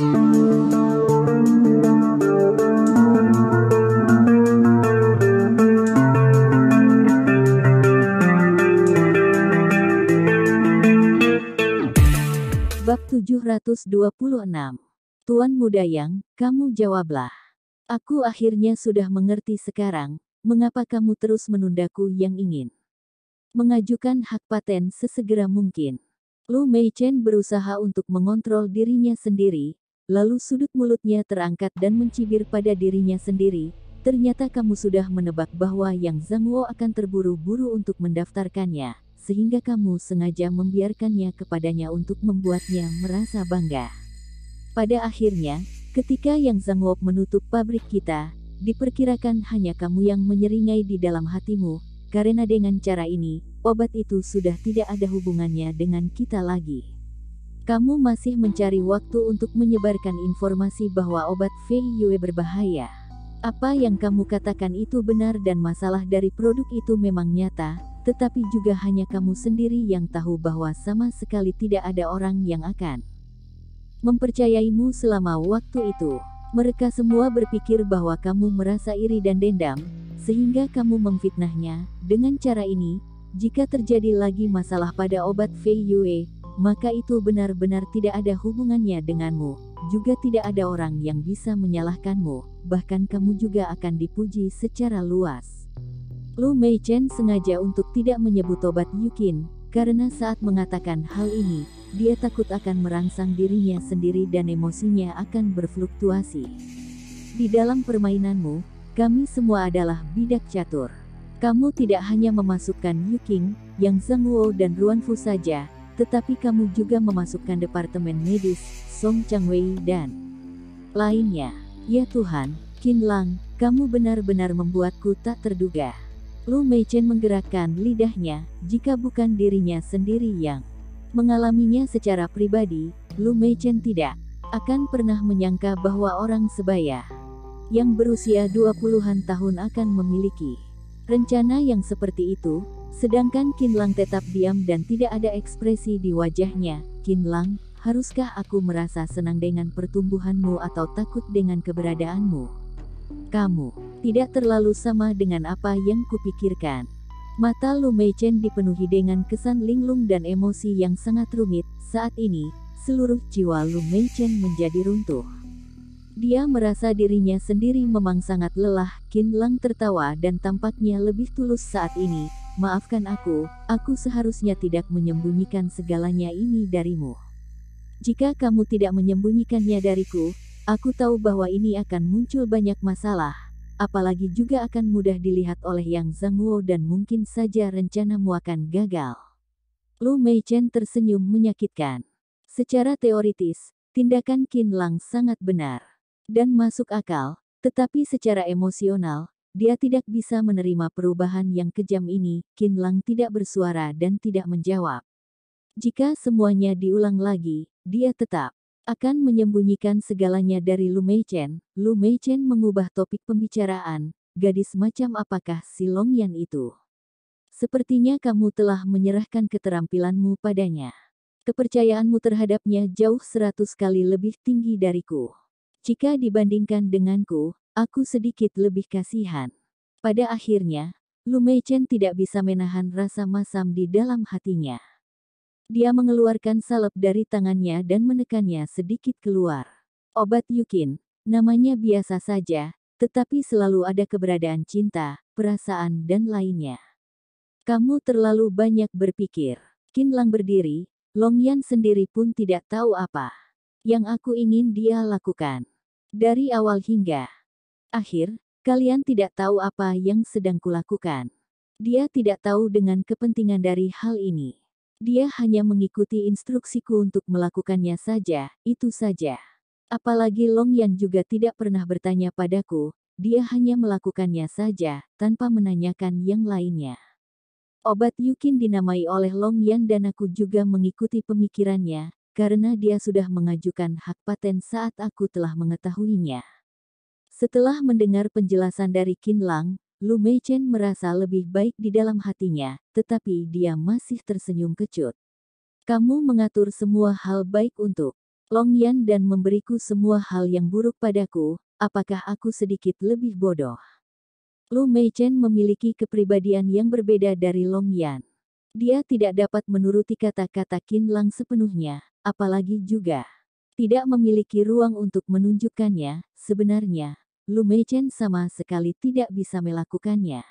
Bab 726. Tuan Muda Yang, kamu jawablah. Aku akhirnya sudah mengerti sekarang, mengapa kamu terus menundaku yang ingin mengajukan hak paten sesegera mungkin. Lu Meichen berusaha untuk mengontrol dirinya sendiri, lalu sudut mulutnya terangkat dan mencibir pada dirinya sendiri. Ternyata kamu sudah menebak bahwa Yang Zhangwo akan terburu-buru untuk mendaftarkannya, sehingga kamu sengaja membiarkannya kepadanya untuk membuatnya merasa bangga. Pada akhirnya, ketika Yang Zhangwo menutup pabrik kita, diperkirakan hanya kamu yang menyeringai di dalam hatimu, karena dengan cara ini, obat itu sudah tidak ada hubungannya dengan kita lagi. Kamu masih mencari waktu untuk menyebarkan informasi bahwa obat Fei Yue berbahaya. Apa yang kamu katakan itu benar dan masalah dari produk itu memang nyata, tetapi juga hanya kamu sendiri yang tahu bahwa sama sekali tidak ada orang yang akan mempercayaimu selama waktu itu. Mereka semua berpikir bahwa kamu merasa iri dan dendam, sehingga kamu memfitnahnya. Dengan cara ini, jika terjadi lagi masalah pada obat Fei Yue, maka itu benar-benar tidak ada hubungannya denganmu. Juga tidak ada orang yang bisa menyalahkanmu, bahkan kamu juga akan dipuji secara luas. Lu Meichen sengaja untuk tidak menyebut obat Yukin, karena saat mengatakan hal ini, dia takut akan merangsang dirinya sendiri dan emosinya akan berfluktuasi. Di dalam permainanmu, kami semua adalah bidak catur. Kamu tidak hanya memasukkan Yuking, Yang Zhangwo dan Ruanfu saja, tetapi kamu juga memasukkan departemen medis, Song Changwei dan lainnya. Ya Tuhan, Qin Lang, kamu benar-benar membuatku tak terduga. Lu Meichen menggerakkan lidahnya. Jika bukan dirinya sendiri yang mengalaminya secara pribadi, Lu Meichen tidak akan pernah menyangka bahwa orang sebaya yang berusia 20-an tahun akan memiliki rencana yang seperti itu, sedangkan Qin Lang tetap diam dan tidak ada ekspresi di wajahnya. Qin Lang, haruskah aku merasa senang dengan pertumbuhanmu atau takut dengan keberadaanmu? Kamu tidak terlalu sama dengan apa yang kupikirkan. Mata Lu Meichen dipenuhi dengan kesan linglung dan emosi yang sangat rumit. Saat ini, seluruh jiwa Lu Meichen menjadi runtuh. Dia merasa dirinya sendiri memang sangat lelah. Qin Lang tertawa dan tampaknya lebih tulus saat ini. Maafkan aku seharusnya tidak menyembunyikan segalanya ini darimu. Jika kamu tidak menyembunyikannya dariku, aku tahu bahwa ini akan muncul banyak masalah, apalagi juga akan mudah dilihat oleh Yang Zhangwo dan mungkin saja rencanamu akan gagal. Lu Meichen tersenyum menyakitkan. Secara teoritis, tindakan Qin Lang sangat benar dan masuk akal, tetapi secara emosional, dia tidak bisa menerima perubahan yang kejam ini. Qin Lang tidak bersuara dan tidak menjawab. Jika semuanya diulang lagi, dia tetap akan menyembunyikan segalanya dari Lu Meichen. Lu Meichen mengubah topik pembicaraan. Gadis macam apakah si Longyan itu? Sepertinya kamu telah menyerahkan keterampilanmu padanya. Kepercayaanmu terhadapnya jauh 100 kali lebih tinggi dariku. Jika dibandingkan denganku, aku sedikit lebih kasihan. Pada akhirnya, Lu Meichen tidak bisa menahan rasa masam di dalam hatinya. Dia mengeluarkan salep dari tangannya dan menekannya sedikit keluar. Obat Yukin, namanya biasa saja, tetapi selalu ada keberadaan cinta, perasaan dan lainnya. Kamu terlalu banyak berpikir. Qin Lang berdiri, Longyan sendiri pun tidak tahu apa yang aku ingin dia lakukan. Dari awal hingga akhir, kalian tidak tahu apa yang sedang kulakukan. Dia tidak tahu dengan kepentingan dari hal ini. Dia hanya mengikuti instruksiku untuk melakukannya saja, itu saja. Apalagi Longyan juga tidak pernah bertanya padaku, dia hanya melakukannya saja, tanpa menanyakan yang lainnya. Obat Yukin dinamai oleh Longyan dan aku juga mengikuti pemikirannya, karena dia sudah mengajukan hak paten saat aku telah mengetahuinya. Setelah mendengar penjelasan dari Qin Lang, Lu Meichen merasa lebih baik di dalam hatinya, tetapi dia masih tersenyum kecut. Kamu mengatur semua hal baik untuk Long Yan dan memberiku semua hal yang buruk padaku, apakah aku sedikit lebih bodoh? Lu Meichen memiliki kepribadian yang berbeda dari Long Yan. Dia tidak dapat menuruti kata-kata Qin Lang sepenuhnya, apalagi juga tidak memiliki ruang untuk menunjukkannya. Sebenarnya, Lu Meichen sama sekali tidak bisa melakukannya.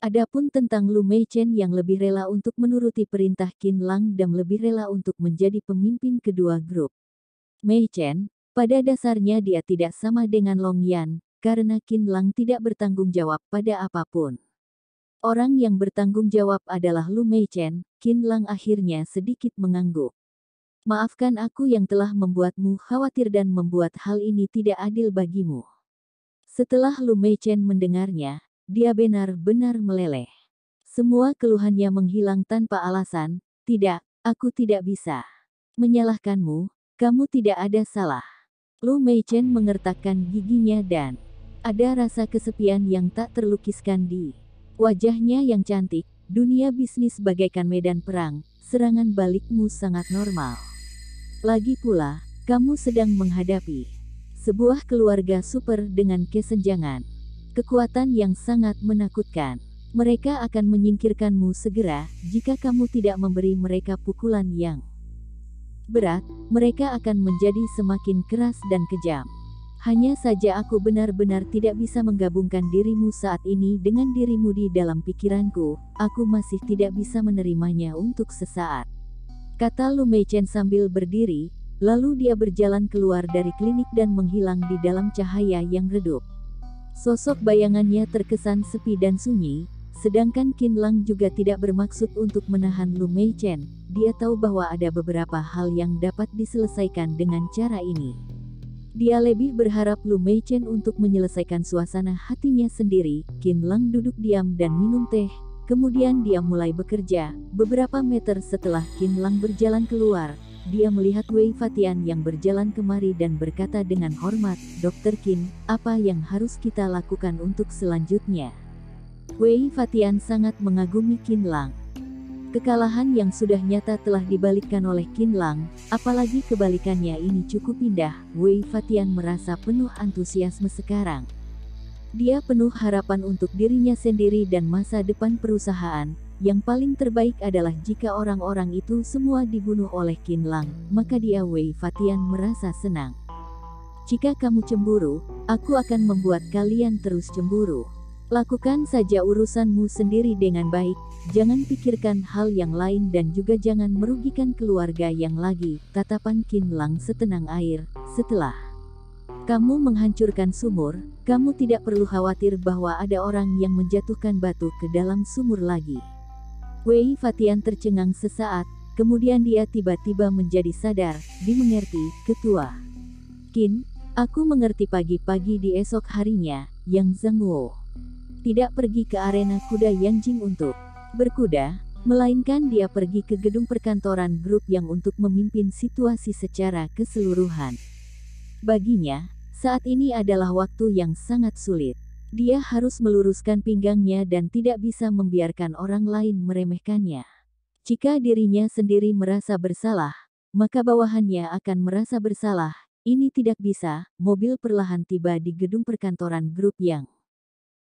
Adapun tentang Lu Meichen yang lebih rela untuk menuruti perintah Qin Lang dan lebih rela untuk menjadi pemimpin kedua grup Meichen, pada dasarnya dia tidak sama dengan Long Yan, karena Qin Lang tidak bertanggung jawab pada apapun. Orang yang bertanggung jawab adalah Lu Meichen. Qin Lang akhirnya sedikit mengangguk. Maafkan aku yang telah membuatmu khawatir dan membuat hal ini tidak adil bagimu. Setelah Lu Meichen mendengarnya, dia benar-benar meleleh. Semua keluhannya menghilang tanpa alasan. Tidak, aku tidak bisa menyalahkanmu, kamu tidak ada salah. Lu Meichen mengertakkan giginya dan ada rasa kesepian yang tak terlukiskan di wajahnya yang cantik. Dunia bisnis bagaikan medan perang, serangan balikmu sangat normal. Lagi pula, kamu sedang menghadapi sebuah keluarga super dengan kesenjangan kekuatan yang sangat menakutkan. Mereka akan menyingkirkanmu segera, jika kamu tidak memberi mereka pukulan yang berat, mereka akan menjadi semakin keras dan kejam. Hanya saja aku benar-benar tidak bisa menggabungkan dirimu saat ini dengan dirimu di dalam pikiranku, aku masih tidak bisa menerimanya untuk sesaat. Kata Lu Meichen sambil berdiri, lalu dia berjalan keluar dari klinik dan menghilang di dalam cahaya yang redup. Sosok bayangannya terkesan sepi dan sunyi, sedangkan Qin Lang juga tidak bermaksud untuk menahan Lu Meichen. Dia tahu bahwa ada beberapa hal yang dapat diselesaikan dengan cara ini. Dia lebih berharap Lu Meichen untuk menyelesaikan suasana hatinya sendiri. Qin Lang duduk diam dan minum teh, kemudian dia mulai bekerja. Beberapa meter setelah Qin Lang berjalan keluar, dia melihat Wei Fatian yang berjalan kemari dan berkata dengan hormat, "Dr. Qin, apa yang harus kita lakukan untuk selanjutnya?" Wei Fatian sangat mengagumi Qin Lang. Kekalahan yang sudah nyata telah dibalikkan oleh Qin Lang, apalagi kebalikannya ini cukup indah. Wei Fatian merasa penuh antusiasme sekarang. Dia penuh harapan untuk dirinya sendiri dan masa depan perusahaan. Yang paling terbaik adalah jika orang-orang itu semua dibunuh oleh Qin Lang, maka dia Wei Fatian merasa senang. Jika kamu cemburu, aku akan membuat kalian terus cemburu. Lakukan saja urusanmu sendiri dengan baik, jangan pikirkan hal yang lain dan juga jangan merugikan keluarga yang lagi. Tatapan Qin Lang setenang air. Setelah kamu menghancurkan sumur, kamu tidak perlu khawatir bahwa ada orang yang menjatuhkan batu ke dalam sumur lagi. Wei Fatian tercengang sesaat, kemudian dia tiba-tiba menjadi sadar. Dimengerti, Ketua Qin, aku mengerti. Pagi-pagi di esok harinya, Yang Zhengwo tidak pergi ke arena kuda Yanjing untuk berkuda, melainkan dia pergi ke gedung perkantoran grup yang untuk memimpin situasi secara keseluruhan. Baginya, saat ini adalah waktu yang sangat sulit. Dia harus meluruskan pinggangnya dan tidak bisa membiarkan orang lain meremehkannya. Jika dirinya sendiri merasa bersalah, maka bawahannya akan merasa bersalah. Ini tidak bisa. Mobil perlahan tiba di gedung perkantoran grup Yang.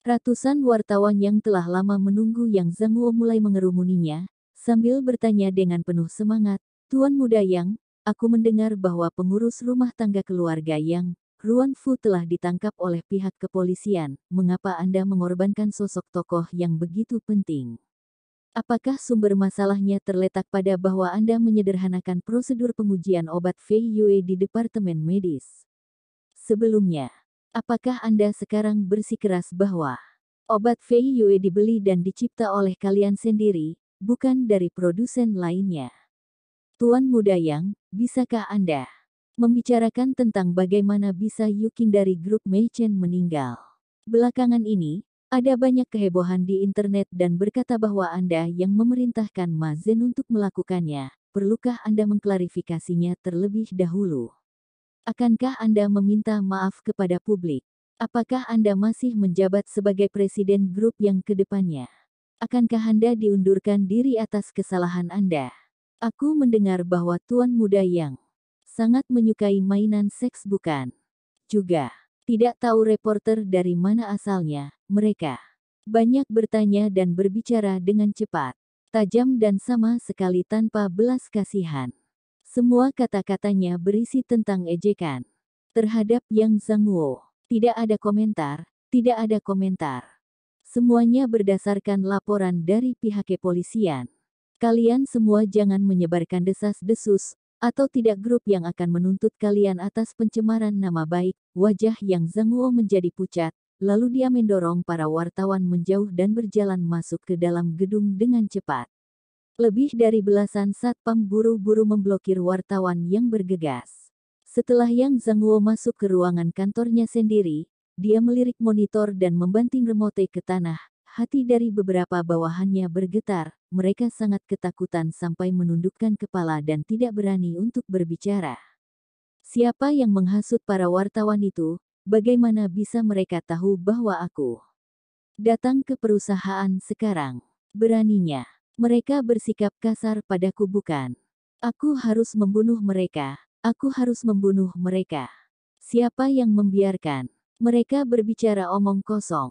Ratusan wartawan yang telah lama menunggu Yang Zhengwo mulai mengerumuninya, sambil bertanya dengan penuh semangat, "Tuan Muda Yang, aku mendengar bahwa pengurus rumah tangga keluarga Yang, Ruan Fu telah ditangkap oleh pihak kepolisian. Mengapa Anda mengorbankan sosok tokoh yang begitu penting? Apakah sumber masalahnya terletak pada bahwa Anda menyederhanakan prosedur pengujian obat Fei Yue di Departemen Medis? Sebelumnya, apakah Anda sekarang bersikeras bahwa obat Fei Yue dibeli dan dicipta oleh kalian sendiri, bukan dari produsen lainnya? Tuan Muda Yang, bisakah Anda membicarakan tentang bagaimana bisa Yuking dari grup Meichen meninggal? Belakangan ini, ada banyak kehebohan di internet dan berkata bahwa Anda yang memerintahkan Ma Zhen untuk melakukannya. Perlukah Anda mengklarifikasinya terlebih dahulu? Akankah Anda meminta maaf kepada publik? Apakah Anda masih menjabat sebagai presiden grup yang kedepannya? Akankah Anda diundurkan diri atas kesalahan Anda? Aku mendengar bahwa Tuan Muda Yang Sangat menyukai mainan seks bukan? Juga. Tidak tahu reporter dari mana asalnya, mereka. Banyak bertanya dan berbicara dengan cepat. Tajam dan sama sekali tanpa belas kasihan. Semua kata-katanya berisi tentang ejekan. Terhadap Yang Zhangwo. Tidak ada komentar, tidak ada komentar. Semuanya berdasarkan laporan dari pihak kepolisian. Kalian semua jangan menyebarkan desas-desus, atau tidak grup yang akan menuntut kalian atas pencemaran nama baik. Wajah Yang Zhangwo menjadi pucat, lalu dia mendorong para wartawan menjauh dan berjalan masuk ke dalam gedung dengan cepat. Lebih dari belasan satpam buru-buru memblokir wartawan yang bergegas. Setelah Yang Zhangwo masuk ke ruangan kantornya sendiri, dia melirik monitor dan membanting remote ke tanah. Hati dari beberapa bawahannya bergetar, mereka sangat ketakutan sampai menundukkan kepala dan tidak berani untuk berbicara. Siapa yang menghasut para wartawan itu? Bagaimana bisa mereka tahu bahwa aku datang ke perusahaan sekarang? Beraninya mereka bersikap kasar padaku bukan? Aku harus membunuh mereka. Aku harus membunuh mereka. Siapa yang membiarkan mereka berbicara omong kosong?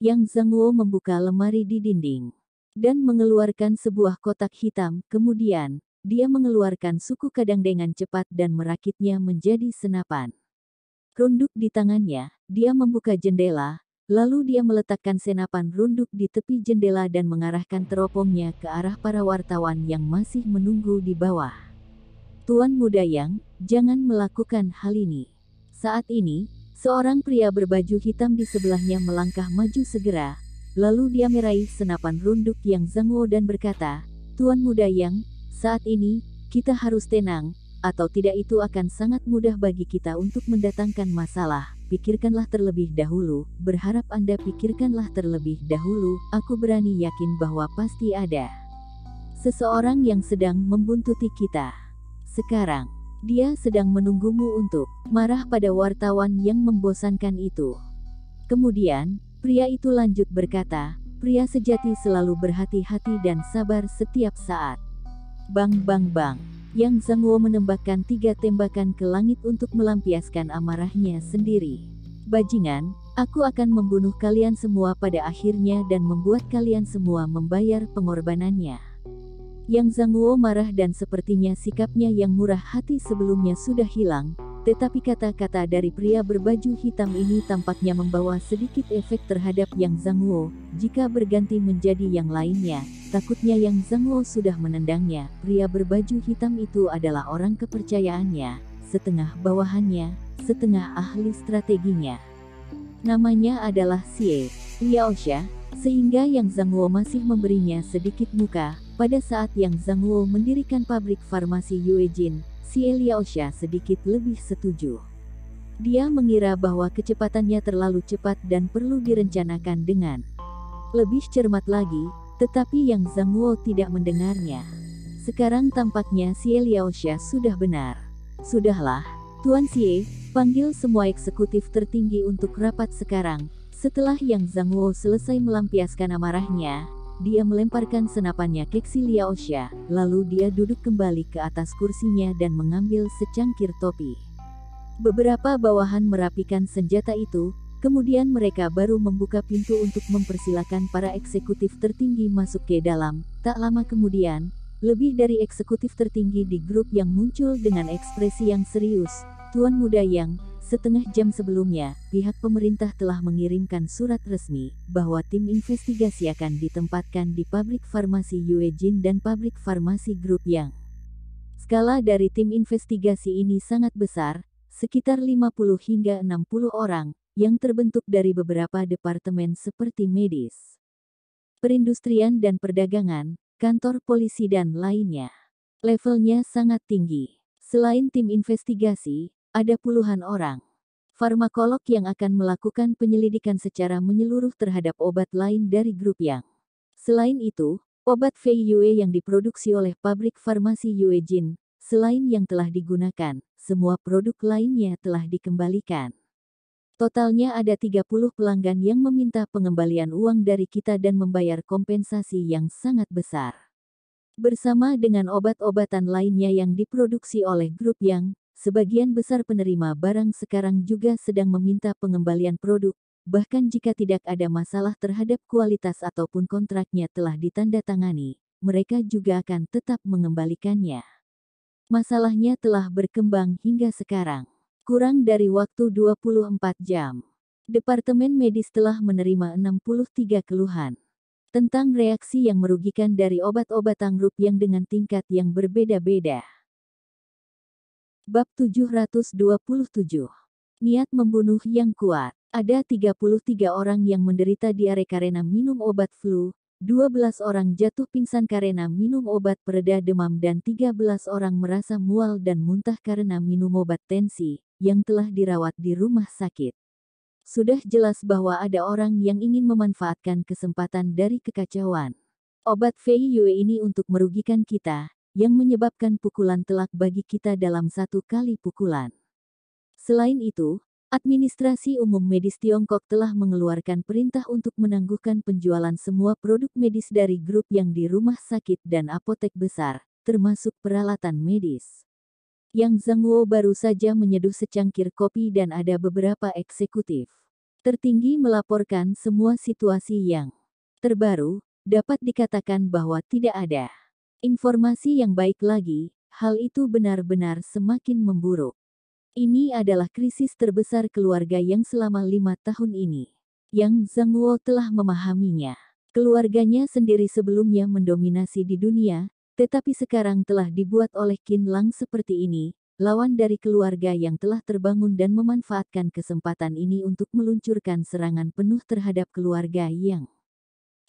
Yang Zhangwo membuka lemari di dinding dan mengeluarkan sebuah kotak hitam. Kemudian, dia mengeluarkan suku kadang dengan cepat dan merakitnya menjadi senapan. Runduk di tangannya, dia membuka jendela, lalu dia meletakkan senapan runduk di tepi jendela dan mengarahkan teropongnya ke arah para wartawan yang masih menunggu di bawah. Tuan Muda Yang, jangan melakukan hal ini. Saat ini, seorang pria berbaju hitam di sebelahnya melangkah maju segera, lalu dia meraih senapan runduk Yang Zhangwo dan berkata, Tuan Muda Yang, saat ini, kita harus tenang, atau tidak itu akan sangat mudah bagi kita untuk mendatangkan masalah. Pikirkanlah terlebih dahulu, berharap Anda pikirkanlah terlebih dahulu, aku berani yakin bahwa pasti ada seseorang yang sedang membuntuti kita. Sekarang, dia sedang menunggumu untuk marah pada wartawan yang membosankan itu. Kemudian, pria itu lanjut berkata, pria sejati selalu berhati-hati dan sabar setiap saat. Bang bang bang. Yang Zhangwo menembakkan 3 tembakan ke langit untuk melampiaskan amarahnya sendiri. Bajingan, aku akan membunuh kalian semua pada akhirnya dan membuat kalian semua membayar pengorbanannya. Yang Zhangwo marah dan sepertinya sikapnya yang murah hati sebelumnya sudah hilang, tetapi kata-kata dari pria berbaju hitam ini tampaknya membawa sedikit efek terhadap Yang Zhangwo. Jika berganti menjadi yang lainnya, takutnya Yang Zhangwo sudah menendangnya. Pria berbaju hitam itu adalah orang kepercayaannya, setengah bawahannya, setengah ahli strateginya. Namanya adalah Xie Liaoxia, sehingga Yang Zhangwo masih memberinya sedikit muka. Pada saat Yang Zhangwo mendirikan pabrik farmasi Yuejin, Xie Liaoxia sedikit lebih setuju. Dia mengira bahwa kecepatannya terlalu cepat dan perlu direncanakan dengan lebih cermat lagi, tetapi Yang Zhangwo tidak mendengarnya. Sekarang tampaknya Xie Liaoxia sudah benar. Sudahlah, Tuan Xie, panggil semua eksekutif tertinggi untuk rapat sekarang. Setelah Yang Zhangwo selesai melampiaskan amarahnya, dia melemparkan senapannya ke Xie Liaoxia, lalu dia duduk kembali ke atas kursinya dan mengambil secangkir topi. Beberapa bawahan merapikan senjata itu, kemudian mereka baru membuka pintu untuk mempersilakan para eksekutif tertinggi masuk ke dalam. Tak lama kemudian, lebih dari eksekutif tertinggi di grup yang muncul dengan ekspresi yang serius. Tuan Muda Yang, setengah jam sebelumnya, pihak pemerintah telah mengirimkan surat resmi bahwa tim investigasi akan ditempatkan di pabrik farmasi Yuejin dan pabrik farmasi grup Yang. Skala dari tim investigasi ini sangat besar, sekitar 50 hingga 60 orang, yang terbentuk dari beberapa departemen seperti medis, perindustrian dan perdagangan, kantor polisi dan lainnya. Levelnya sangat tinggi. Selain tim investigasi, ada puluhan orang farmakolog yang akan melakukan penyelidikan secara menyeluruh terhadap obat lain dari grup Yang. Selain itu, obat Feiyue yang diproduksi oleh pabrik farmasi Yuejin, selain yang telah digunakan, semua produk lainnya telah dikembalikan. Totalnya ada 30 pelanggan yang meminta pengembalian uang dari kita dan membayar kompensasi yang sangat besar. Bersama dengan obat-obatan lainnya yang diproduksi oleh grup Yang, sebagian besar penerima barang sekarang juga sedang meminta pengembalian produk, bahkan jika tidak ada masalah terhadap kualitas ataupun kontraknya telah ditandatangani, mereka juga akan tetap mengembalikannya. Masalahnya telah berkembang hingga sekarang. Kurang dari waktu 24 jam. Departemen Medis telah menerima 63 keluhan tentang reaksi yang merugikan dari obat-obatan grup yang dengan tingkat yang berbeda-beda. Bab 727. Niat membunuh yang kuat. Ada 33 orang yang menderita diare karena minum obat flu, 12 orang jatuh pingsan karena minum obat pereda demam dan 13 orang merasa mual dan muntah karena minum obat tensi, yang telah dirawat di rumah sakit. Sudah jelas bahwa ada orang yang ingin memanfaatkan kesempatan dari kekacauan obat VIU ini untuk merugikan kita, yang menyebabkan pukulan telak bagi kita dalam satu kali pukulan. Selain itu, Administrasi Umum Medis Tiongkok telah mengeluarkan perintah untuk menangguhkan penjualan semua produk medis dari grup yang di rumah sakit dan apotek besar, termasuk peralatan medis. Yang Zhangguo baru saja menyeduh secangkir kopi dan ada beberapa eksekutif tertinggi melaporkan semua situasi yang terbaru, dapat dikatakan bahwa tidak ada informasi yang baik lagi, hal itu benar-benar semakin memburuk. Ini adalah krisis terbesar keluarga yang selama 5 tahun ini. Yang Zhangguo telah memahaminya. Keluarganya sendiri sebelumnya mendominasi di dunia, tetapi sekarang telah dibuat oleh Qin Lang seperti ini, lawan dari keluarga yang telah terbangun dan memanfaatkan kesempatan ini untuk meluncurkan serangan penuh terhadap keluarga yang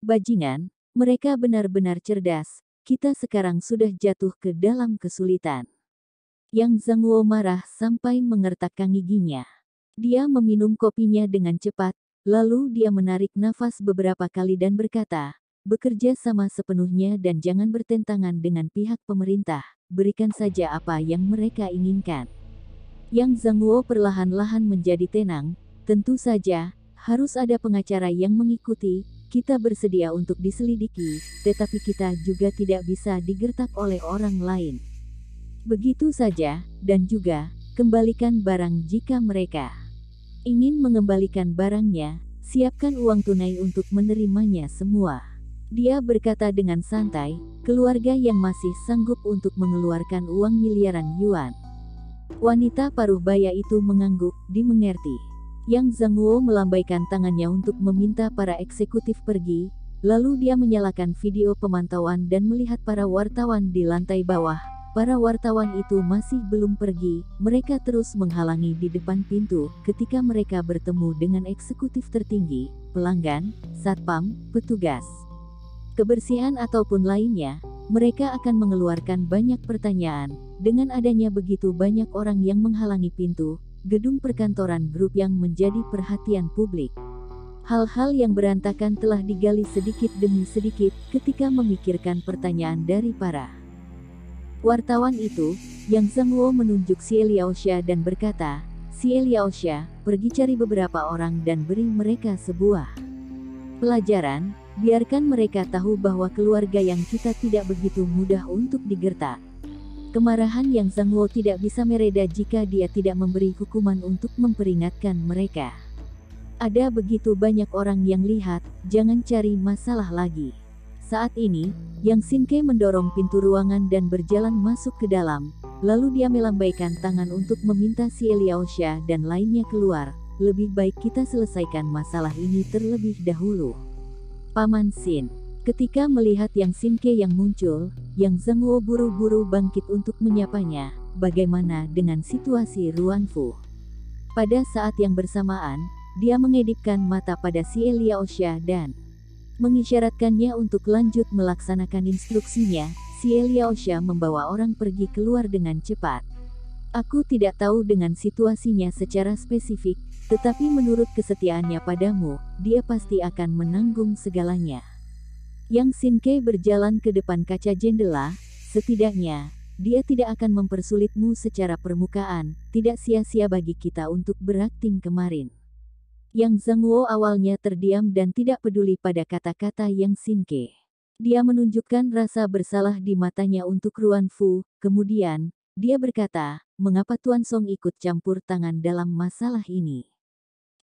bajingan. Mereka benar-benar cerdas, kita sekarang sudah jatuh ke dalam kesulitan. Yang Zhangguo marah sampai mengertakkan giginya. Dia meminum kopinya dengan cepat, lalu dia menarik nafas beberapa kali dan berkata, bekerja sama sepenuhnya dan jangan bertentangan dengan pihak pemerintah, berikan saja apa yang mereka inginkan. Yang Zhangguo perlahan-lahan menjadi tenang, tentu saja, harus ada pengacara yang mengikuti, kita bersedia untuk diselidiki, tetapi kita juga tidak bisa digertak oleh orang lain. Begitu saja, dan juga, kembalikan barang jika mereka ingin mengembalikan barangnya, siapkan uang tunai untuk menerimanya semua. Dia berkata dengan santai, keluarga yang masih sanggup untuk mengeluarkan uang miliaran yuan. Wanita paruh baya itu mengangguk, dimengerti. Yang Zhangguo melambaikan tangannya untuk meminta para eksekutif pergi, lalu dia menyalakan video pemantauan dan melihat para wartawan di lantai bawah. Para wartawan itu masih belum pergi, mereka terus menghalangi di depan pintu, ketika mereka bertemu dengan eksekutif tertinggi, pelanggan, satpam, petugas kebersihan ataupun lainnya, mereka akan mengeluarkan banyak pertanyaan. Dengan adanya begitu banyak orang yang menghalangi pintu gedung perkantoran grup yang menjadi perhatian publik. Hal-hal yang berantakan telah digali sedikit demi sedikit ketika memikirkan pertanyaan dari para wartawan itu. Yang Zhangguo menunjuk Xie Liaoxia dan berkata, Xie Liaoxia, pergi cari beberapa orang dan beri mereka sebuah pelajaran. Biarkan mereka tahu bahwa keluarga yang kita tidak begitu mudah untuk digertak. Kemarahan Yang Zhangguo tidak bisa mereda jika dia tidak memberi hukuman untuk memperingatkan mereka. Ada begitu banyak orang yang lihat, jangan cari masalah lagi. Saat ini, Yang Xinke mendorong pintu ruangan dan berjalan masuk ke dalam, lalu dia melambaikan tangan untuk meminta Xie Liaoxia dan lainnya keluar. Lebih baik kita selesaikan masalah ini terlebih dahulu. Paman Xin. Ketika melihat Yang Xinke yang muncul, Yang Zhangguo buru-buru bangkit untuk menyapanya. Bagaimana dengan situasi Ruanfu? Pada saat yang bersamaan, dia mengedipkan mata pada Xie Liaoxia dan mengisyaratkannya untuk lanjut melaksanakan instruksinya. Xie Liaoxia membawa orang pergi keluar dengan cepat. Aku tidak tahu dengan situasinya secara spesifik, tetapi menurut kesetiaannya padamu, dia pasti akan menanggung segalanya. Yang Xinke berjalan ke depan kaca jendela, setidaknya, dia tidak akan mempersulitmu secara permukaan, tidak sia-sia bagi kita untuk berakting kemarin. Yang Zhangguo awalnya terdiam dan tidak peduli pada kata-kata Yang Xinke. Dia menunjukkan rasa bersalah di matanya untuk Ruanfu, kemudian, dia berkata, mengapa Tuan Song ikut campur tangan dalam masalah ini?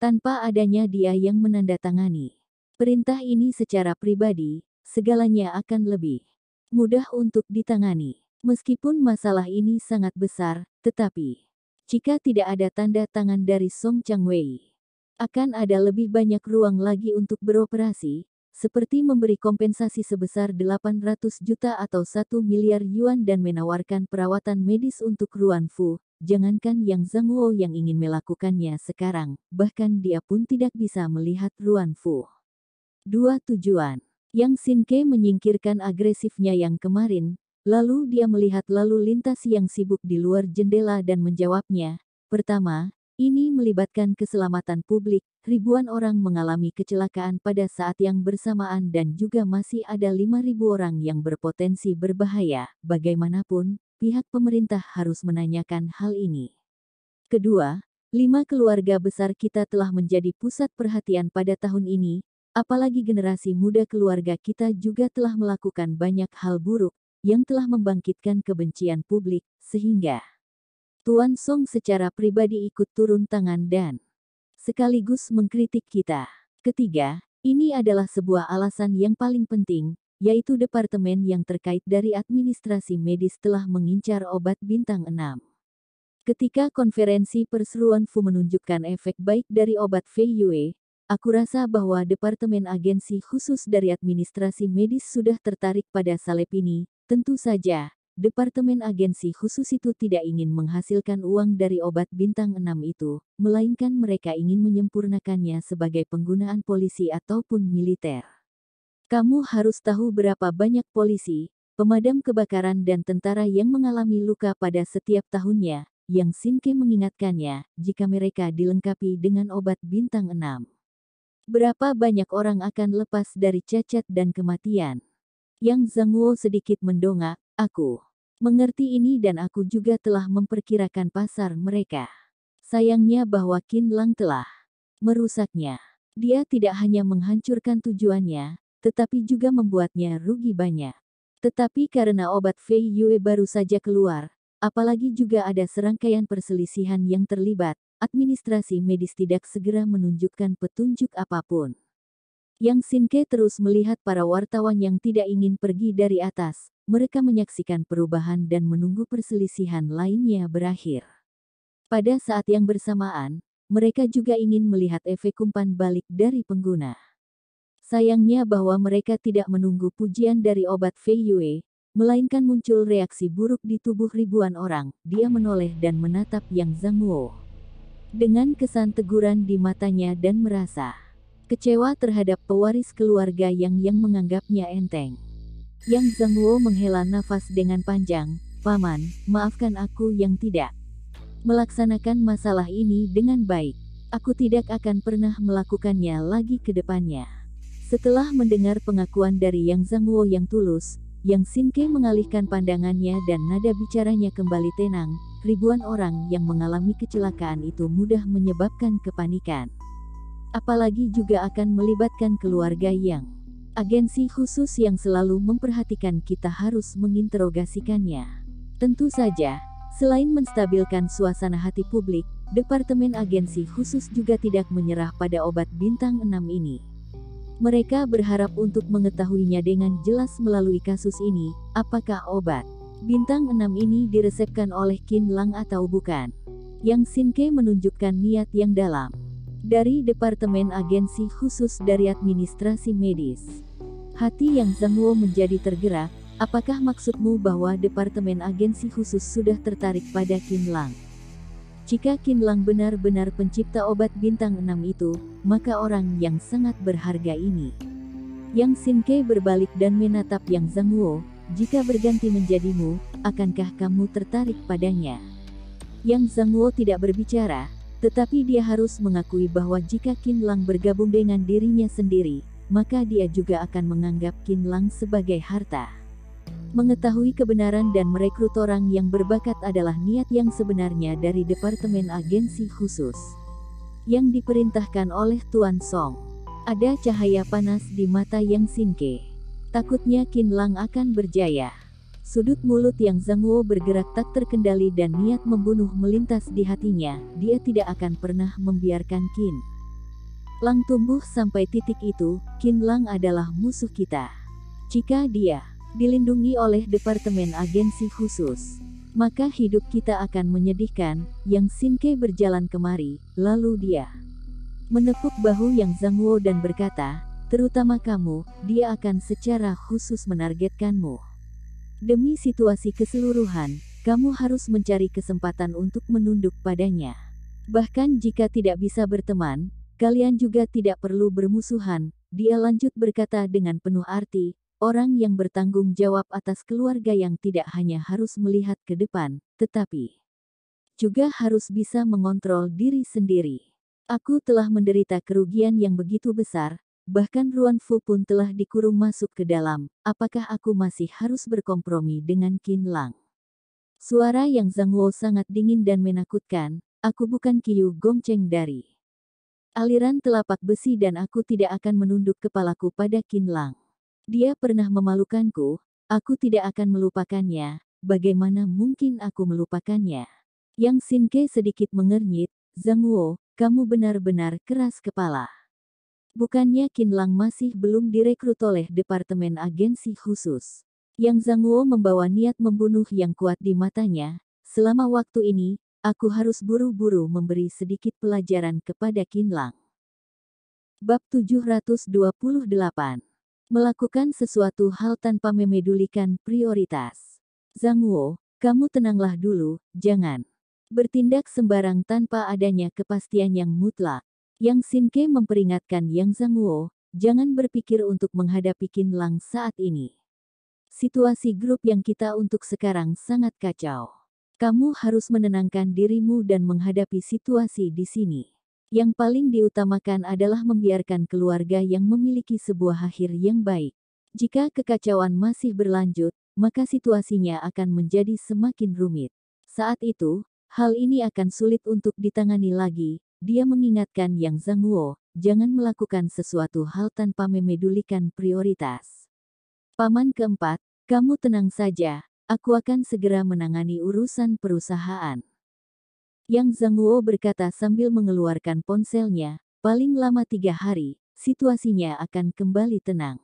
Tanpa adanya dia yang menandatangani perintah ini secara pribadi, segalanya akan lebih mudah untuk ditangani. Meskipun masalah ini sangat besar, tetapi jika tidak ada tanda tangan dari Song Changwei, akan ada lebih banyak ruang lagi untuk beroperasi, seperti memberi kompensasi sebesar 800 juta atau 1 miliar yuan dan menawarkan perawatan medis untuk Ruan Fu. Jangankan Yang Zhangwo yang ingin melakukannya sekarang, bahkan dia pun tidak bisa melihat Ruan Fu. 2 tujuan. Yang Sinke menyingkirkan agresifnya yang kemarin, lalu dia melihat lalu lintas yang sibuk di luar jendela dan menjawabnya. Pertama, ini melibatkan keselamatan publik, ribuan orang mengalami kecelakaan pada saat yang bersamaan dan juga masih ada 5.000 orang yang berpotensi berbahaya. Bagaimanapun, pihak pemerintah harus menanyakan hal ini. Kedua, 5 keluarga besar kita telah menjadi pusat perhatian pada tahun ini, apalagi generasi muda keluarga kita juga telah melakukan banyak hal buruk, yang telah membangkitkan kebencian publik, sehingga Tuan Song secara pribadi ikut turun tangan dan sekaligus mengkritik kita. Ketiga, ini adalah sebuah alasan yang paling penting, yaitu departemen yang terkait dari administrasi medis telah mengincar obat bintang 6. Ketika konferensi pers Ruan Fu menunjukkan efek baik dari obat Fei Yue, aku rasa bahwa departemen agensi khusus dari administrasi medis sudah tertarik pada salep ini. Tentu saja, departemen agensi khusus itu tidak ingin menghasilkan uang dari obat bintang 6 itu, melainkan mereka ingin menyempurnakannya sebagai penggunaan polisi ataupun militer. Kamu harus tahu berapa banyak polisi, pemadam kebakaran dan tentara yang mengalami luka pada setiap tahunnya, yang Sinke mengingatkannya, jika mereka dilengkapi dengan obat bintang 6. Berapa banyak orang akan lepas dari cacat dan kematian? Yang Zhangwo sedikit mendongak, aku mengerti ini dan aku juga telah memperkirakan pasar mereka. Sayangnya bahwa Qin Lang telah merusaknya. Dia tidak hanya menghancurkan tujuannya, tetapi juga membuatnya rugi banyak. Tetapi karena obat Fei Yue baru saja keluar, apalagi juga ada serangkaian perselisihan yang terlibat, administrasi medis tidak segera menunjukkan petunjuk apapun. Yang Sinke terus melihat para wartawan yang tidak ingin pergi dari atas. Mereka menyaksikan perubahan dan menunggu perselisihan lainnya berakhir. Pada saat yang bersamaan, mereka juga ingin melihat efek umpan balik dari pengguna. Sayangnya bahwa mereka tidak menunggu pujian dari obat Fei Yue, melainkan muncul reaksi buruk di tubuh ribuan orang. Dia menoleh dan menatap Yang Zhangwo dengan kesan teguran di matanya dan merasa kecewa terhadap pewaris keluarga yang menganggapnya enteng. Yang Zhangwo menghela nafas dengan panjang, "Paman, maafkan aku yang tidak melaksanakan masalah ini dengan baik. Aku tidak akan pernah melakukannya lagi ke depannya." Setelah mendengar pengakuan dari Yang Zhangwo yang tulus, Yang Sinke mengalihkan pandangannya dan nada bicaranya kembali tenang. Ribuan orang yang mengalami kecelakaan itu mudah menyebabkan kepanikan. Apalagi juga akan melibatkan keluarga yang agensi khusus yang selalu memperhatikan kita harus menginterogasikannya. Tentu saja, selain menstabilkan suasana hati publik, departemen agensi khusus juga tidak menyerah pada obat bintang 6 ini. Mereka berharap untuk mengetahuinya dengan jelas melalui kasus ini, apakah obat bintang 6 ini diresepkan oleh Qin Lang atau bukan. Yang Sinke menunjukkan niat yang dalam. Dari Departemen Agensi Khusus dari Administrasi Medis. Hati Yang Zhangwo menjadi tergerak. Apakah maksudmu bahwa Departemen Agensi Khusus sudah tertarik pada Qin Lang? Jika Qin Lang benar-benar pencipta obat bintang 6 itu, maka orang yang sangat berharga ini. Yang Sinke berbalik dan menatap Yang Zhangwo, jika berganti menjadimu, akankah kamu tertarik padanya? Yang Zhangwo tidak berbicara, tetapi dia harus mengakui bahwa jika Qin Lang bergabung dengan dirinya sendiri, maka dia juga akan menganggap Qin Lang sebagai harta. Mengetahui kebenaran dan merekrut orang yang berbakat adalah niat yang sebenarnya dari Departemen Agensi Khusus yang diperintahkan oleh Tuan Song. Ada cahaya panas di mata Yang Sinke. Takutnya Qin Lang akan berjaya. Sudut mulut yang Zhang Wo bergerak tak terkendali dan niat membunuh melintas di hatinya. Dia tidak akan pernah membiarkan Qin Lang tumbuh sampai titik itu. Qin Lang adalah musuh kita. Jika dia dilindungi oleh Departemen Agensi Khusus, maka hidup kita akan menyedihkan. Yang Xin Ke berjalan kemari, lalu dia menepuk bahu yang Zhang Wo dan berkata, terutama kamu, dia akan secara khusus menargetkanmu. Demi situasi keseluruhan, kamu harus mencari kesempatan untuk menunduk padanya. Bahkan jika tidak bisa berteman, kalian juga tidak perlu bermusuhan. Dia lanjut berkata dengan penuh arti, orang yang bertanggung jawab atas keluarga yang tidak hanya harus melihat ke depan, tetapi juga harus bisa mengontrol diri sendiri. Aku telah menderita kerugian yang begitu besar. Bahkan Ruan Fu pun telah dikurung masuk ke dalam. Apakah aku masih harus berkompromi dengan Qin Lang? Suara yang Zhang Wo sangat dingin dan menakutkan. Aku bukan Qiu Gongcheng dari aliran telapak besi dan aku tidak akan menunduk kepalaku pada Qin Lang. Dia pernah memalukanku. Aku tidak akan melupakannya. Bagaimana mungkin aku melupakannya? Yang Xin Ke sedikit mengernyit. Zhang Wo, kamu benar-benar keras kepala. Bukannya Qin Lang masih belum direkrut oleh Departemen Agensi Khusus? Yang Zhang Wo membawa niat membunuh yang kuat di matanya. Selama waktu ini, aku harus buru-buru memberi sedikit pelajaran kepada Qin Lang. Bab 728. Melakukan sesuatu hal tanpa memedulikan prioritas. Zhang Wo, kamu tenanglah dulu, jangan bertindak sembarang tanpa adanya kepastian yang mutlak. Yang Xin Ke memperingatkan Yang Zhang Wo, jangan berpikir untuk menghadapi Qin Lang saat ini. Situasi grup yang kita untuk sekarang sangat kacau. Kamu harus menenangkan dirimu dan menghadapi situasi di sini. Yang paling diutamakan adalah membiarkan keluarga yang memiliki sebuah akhir yang baik. Jika kekacauan masih berlanjut, maka situasinya akan menjadi semakin rumit. Saat itu, hal ini akan sulit untuk ditangani lagi. Dia mengingatkan Yang Zhang Wo, jangan melakukan sesuatu hal tanpa memedulikan prioritas. Paman keempat, kamu tenang saja, aku akan segera menangani urusan perusahaan. Yang Zhang Wo berkata sambil mengeluarkan ponselnya, paling lama 3 hari, situasinya akan kembali tenang.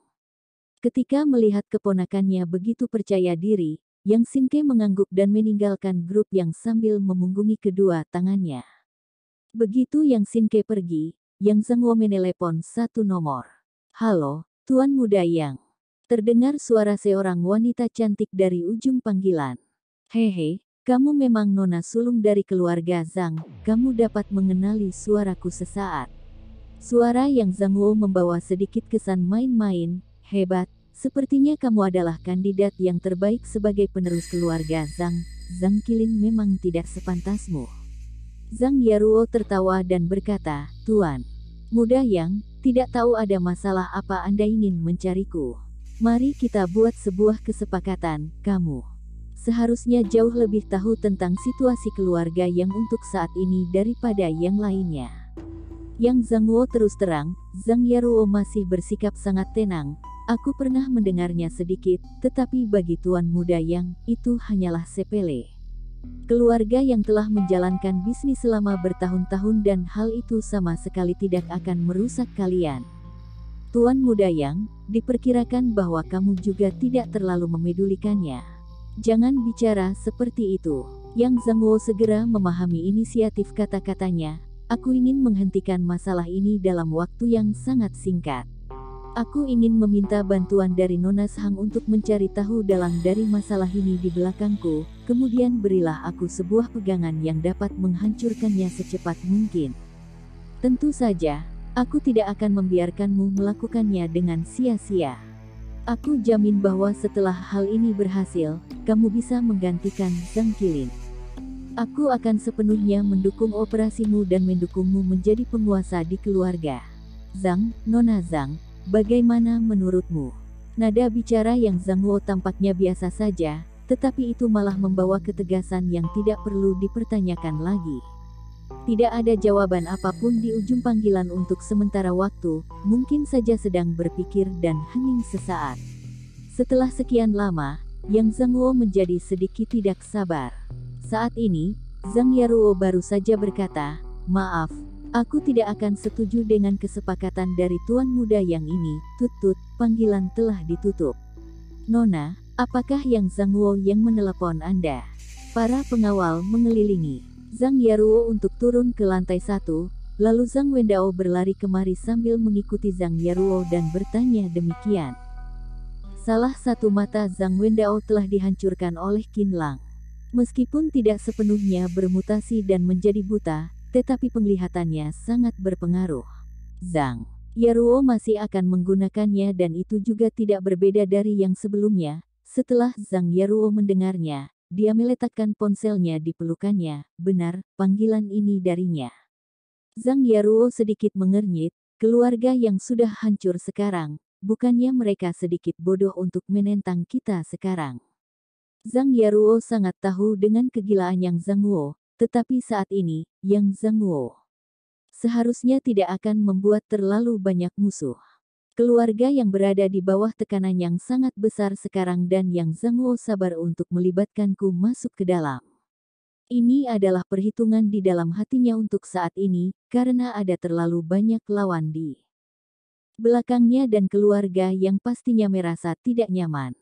Ketika melihat keponakannya begitu percaya diri, Yang Xin Ke mengangguk dan meninggalkan grup yang sambil memunggungi kedua tangannya. Begitu Yang Xin Ke pergi, Yang Zhang Wo menelepon satu nomor. Halo, Tuan Muda Yang. Terdengar suara seorang wanita cantik dari ujung panggilan. Hehe, kamu memang nona sulung dari keluarga Zhang, kamu dapat mengenali suaraku sesaat. Suara Yang Zhang Wo membawa sedikit kesan main-main, hebat, sepertinya kamu adalah kandidat yang terbaik sebagai penerus keluarga Zhang. Zhang Qilin memang tidak sepantasmu. Zhang Yaruo tertawa dan berkata, Tuan Muda Yang, tidak tahu ada masalah apa Anda ingin mencariku. Mari kita buat sebuah kesepakatan, kamu seharusnya jauh lebih tahu tentang situasi keluarga yang untuk saat ini daripada yang lainnya. Yang Zhang Wo terus terang, Zhang Yaruo masih bersikap sangat tenang. Aku pernah mendengarnya sedikit, tetapi bagi Tuan Muda Yang, itu hanyalah sepele. Keluarga yang telah menjalankan bisnis selama bertahun-tahun dan hal itu sama sekali tidak akan merusak kalian. Tuan Muda Yang, diperkirakan bahwa kamu juga tidak terlalu memedulikannya. Jangan bicara seperti itu. Yang Zhang Wo segera memahami inisiatif kata-katanya. Aku ingin menghentikan masalah ini dalam waktu yang sangat singkat. Aku ingin meminta bantuan dari Nona Shang untuk mencari tahu dalang dari masalah ini di belakangku, kemudian berilah aku sebuah pegangan yang dapat menghancurkannya secepat mungkin. Tentu saja, aku tidak akan membiarkanmu melakukannya dengan sia-sia. Aku jamin bahwa setelah hal ini berhasil, kamu bisa menggantikan Zhang Qilin. Aku akan sepenuhnya mendukung operasimu dan mendukungmu menjadi penguasa di keluarga Zhang. Nona Zhang, bagaimana menurutmu? Nada bicara yang Zhang Wo tampaknya biasa saja, tetapi itu malah membawa ketegasan yang tidak perlu dipertanyakan lagi. Tidak ada jawaban apapun di ujung panggilan untuk sementara waktu, mungkin saja sedang berpikir dan hening sesaat. Setelah sekian lama, Yang Zhang Wo menjadi sedikit tidak sabar. Saat ini, Zhang Yaruo baru saja berkata, "Maaf, aku tidak akan setuju dengan kesepakatan dari Tuan Muda yang ini." Tut-tut, panggilan telah ditutup. "Nona, apakah yang Zhang Wo yang menelepon Anda?" Para pengawal mengelilingi Zhang Yaruo untuk turun ke lantai 1, lalu Zhang Wendao berlari kemari sambil mengikuti Zhang Yaruo dan bertanya demikian. Salah satu mata Zhang Wendao telah dihancurkan oleh Qin Lang. Meskipun tidak sepenuhnya bermutasi dan menjadi buta, tetapi penglihatannya sangat berpengaruh. Zhang Yaruo masih akan menggunakannya dan itu juga tidak berbeda dari yang sebelumnya. Setelah Zhang Yaruo mendengarnya, dia meletakkan ponselnya di pelukannya. "Benar, panggilan ini darinya." Zhang Yaruo sedikit mengernyit, keluarga yang sudah hancur sekarang, bukannya mereka sedikit bodoh untuk menentang kita sekarang. Zhang Yaruo sangat tahu dengan kegilaan Yang Zhang Wo, tetapi saat ini, Yang Zhang Wo seharusnya tidak akan membuat terlalu banyak musuh. Keluarga yang berada di bawah tekanan yang sangat besar sekarang dan Yang Zhang Wo sabar untuk melibatkanku masuk ke dalam. Ini adalah perhitungan di dalam hatinya untuk saat ini, karena ada terlalu banyak lawan di belakangnya dan keluarga yang pastinya merasa tidak nyaman.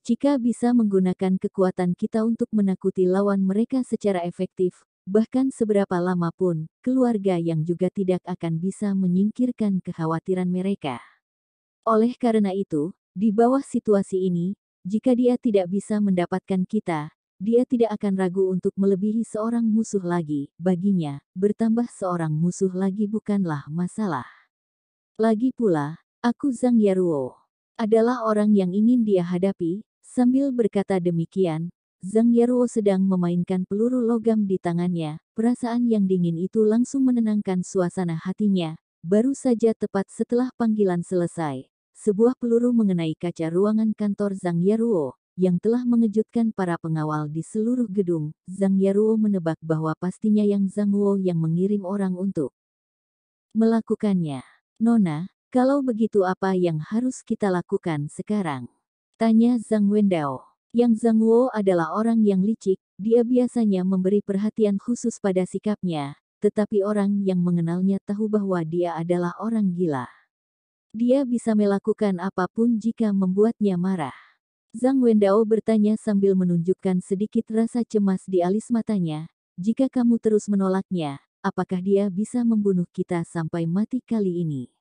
Jika bisa menggunakan kekuatan kita untuk menakuti lawan mereka secara efektif, bahkan seberapa lama pun, keluarga yang juga tidak akan bisa menyingkirkan kekhawatiran mereka. Oleh karena itu, di bawah situasi ini, jika dia tidak bisa mendapatkan kita, dia tidak akan ragu untuk melebihi seorang musuh lagi. Baginya, bertambah seorang musuh lagi bukanlah masalah. Lagi pula, aku Zhang Yaruo adalah orang yang ingin dia hadapi. Sambil berkata demikian, Zhang Yaruo sedang memainkan peluru logam di tangannya. Perasaan yang dingin itu langsung menenangkan suasana hatinya. Baru saja tepat setelah panggilan selesai, sebuah peluru mengenai kaca ruangan kantor Zhang Yaruo, yang telah mengejutkan para pengawal di seluruh gedung. Zhang Yaruo menebak bahwa pastinya Yang Zhang Wo yang mengirim orang untuk melakukannya. "Nona, kalau begitu apa yang harus kita lakukan sekarang?" tanya Zhang Wendao. Yang Zhang Wo adalah orang yang licik, dia biasanya memberi perhatian khusus pada sikapnya, tetapi orang yang mengenalnya tahu bahwa dia adalah orang gila. Dia bisa melakukan apapun jika membuatnya marah. Zhang Wendao bertanya sambil menunjukkan sedikit rasa cemas di alis matanya, "Jika kamu terus menolaknya, apakah dia bisa membunuh kita sampai mati kali ini?"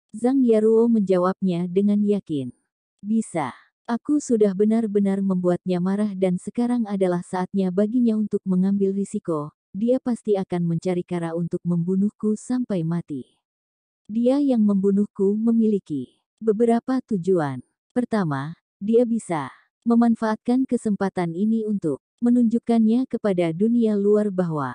Zhang Yaruo menjawabnya dengan yakin. "Bisa. Aku sudah benar-benar membuatnya marah dan sekarang adalah saatnya baginya untuk mengambil risiko. Dia pasti akan mencari cara untuk membunuhku sampai mati. Dia yang membunuhku memiliki beberapa tujuan. Pertama, dia bisa memanfaatkan kesempatan ini untuk menunjukkannya kepada dunia luar bahwa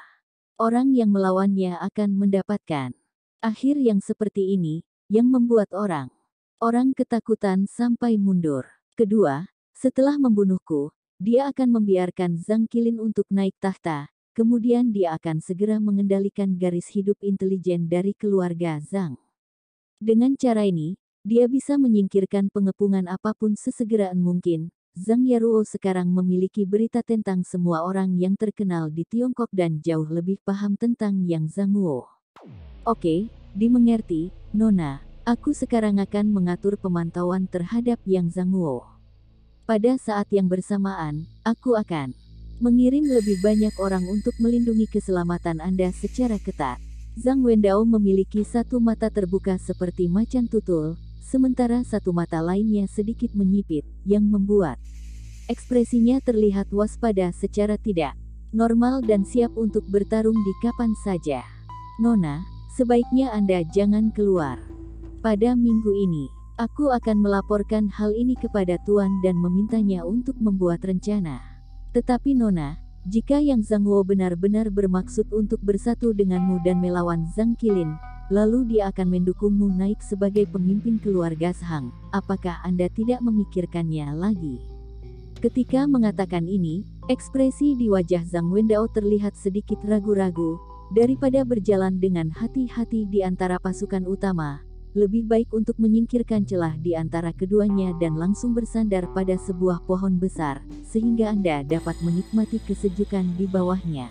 orang yang melawannya akan mendapatkan akhir yang seperti ini, yang membuat orang ketakutan sampai mundur. Kedua, setelah membunuhku, dia akan membiarkan Zhang Qilin untuk naik tahta, kemudian dia akan segera mengendalikan garis hidup intelijen dari keluarga Zhang. Dengan cara ini, dia bisa menyingkirkan pengepungan apapun sesegera mungkin. Zhang Yaruo sekarang memiliki berita tentang semua orang yang terkenal di Tiongkok dan jauh lebih paham tentang Yang Zhang Wo. "Oke, dimengerti, Nona. Aku sekarang akan mengatur pemantauan terhadap Yang Zhang Wo. Pada saat yang bersamaan, aku akan mengirim lebih banyak orang untuk melindungi keselamatan Anda secara ketat." Zhang Wendao memiliki satu mata terbuka seperti macan tutul, sementara satu mata lainnya sedikit menyipit, yang membuat ekspresinya terlihat waspada secara tidak normal dan siap untuk bertarung di kapan saja. "Nona, sebaiknya Anda jangan keluar. Pada minggu ini, aku akan melaporkan hal ini kepada Tuan dan memintanya untuk membuat rencana. Tetapi Nona, jika Yang Zhang Wo benar-benar bermaksud untuk bersatu denganmu dan melawan Zhang Qilin, lalu dia akan mendukungmu naik sebagai pemimpin keluarga Zhang, apakah Anda tidak memikirkannya lagi?" Ketika mengatakan ini, ekspresi di wajah Zhang Wendao terlihat sedikit ragu-ragu. Daripada berjalan dengan hati-hati di antara pasukan utama, lebih baik untuk menyingkirkan celah di antara keduanya dan langsung bersandar pada sebuah pohon besar, sehingga Anda dapat menikmati kesejukan di bawahnya.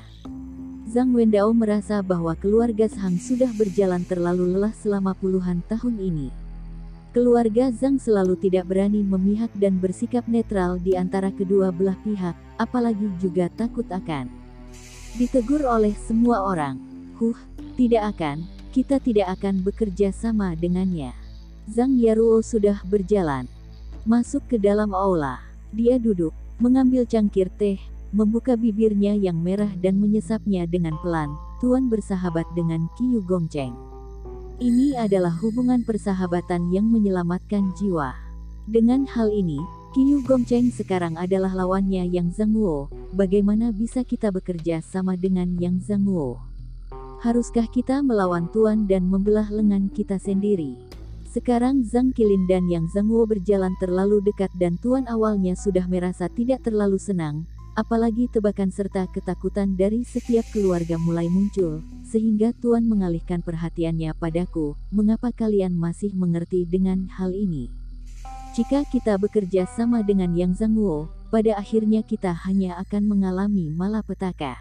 Zhang Wendao merasa bahwa keluarga Zhang sudah berjalan terlalu lelah selama puluhan tahun ini. Keluarga Zhang selalu tidak berani memihak dan bersikap netral di antara kedua belah pihak, apalagi juga takut akan ditegur oleh semua orang. Tidak akan. Kita tidak akan bekerja sama dengannya. Zhang Yaruo sudah berjalan masuk ke dalam aula. Dia duduk, mengambil cangkir teh, membuka bibirnya yang merah dan menyesapnya dengan pelan. Tuan bersahabat dengan Qiu Gongcheng. Ini adalah hubungan persahabatan yang menyelamatkan jiwa. Dengan hal ini, Qiu Gongcheng sekarang adalah lawannya Yang Zhangguo. Bagaimana bisa kita bekerja sama dengan Yang Zhangguo? Haruskah kita melawan Tuan dan membelah lengan kita sendiri? Sekarang Zhang Qilin dan Yang Zhangguo berjalan terlalu dekat dan Tuan awalnya sudah merasa tidak terlalu senang, apalagi tebakan serta ketakutan dari setiap keluarga mulai muncul, sehingga Tuan mengalihkan perhatiannya padaku. Mengapa kalian masih mengerti dengan hal ini? Jika kita bekerja sama dengan Yang Zhangguo, pada akhirnya kita hanya akan mengalami malapetaka.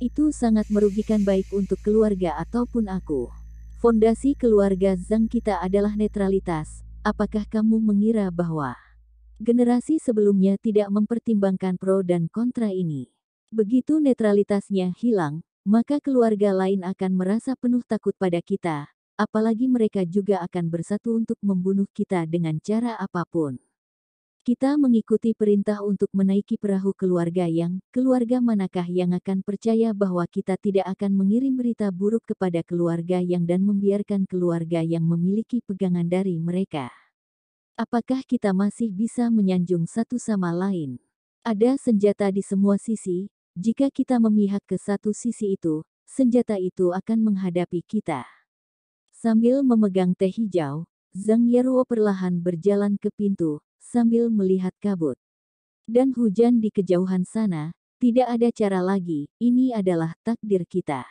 Itu sangat merugikan baik untuk keluarga ataupun aku. Fondasi keluarga Zhang kita adalah netralitas. Apakah kamu mengira bahwa generasi sebelumnya tidak mempertimbangkan pro dan kontra ini? Begitu netralitasnya hilang, maka keluarga lain akan merasa penuh takut pada kita, apalagi mereka juga akan bersatu untuk membunuh kita dengan cara apapun. Kita mengikuti perintah untuk menaiki perahu keluarga keluarga manakah yang akan percaya bahwa kita tidak akan mengirim berita buruk kepada keluarga yang dan membiarkan keluarga yang memiliki pegangan dari mereka? Apakah kita masih bisa menyanjung satu sama lain? Ada senjata di semua sisi, jika kita memihak ke satu sisi itu, senjata itu akan menghadapi kita. Sambil memegang teh hijau, Zhang Yaruo perlahan berjalan ke pintu, sambil melihat kabut dan hujan di kejauhan sana. Tidak ada cara lagi, ini adalah takdir kita.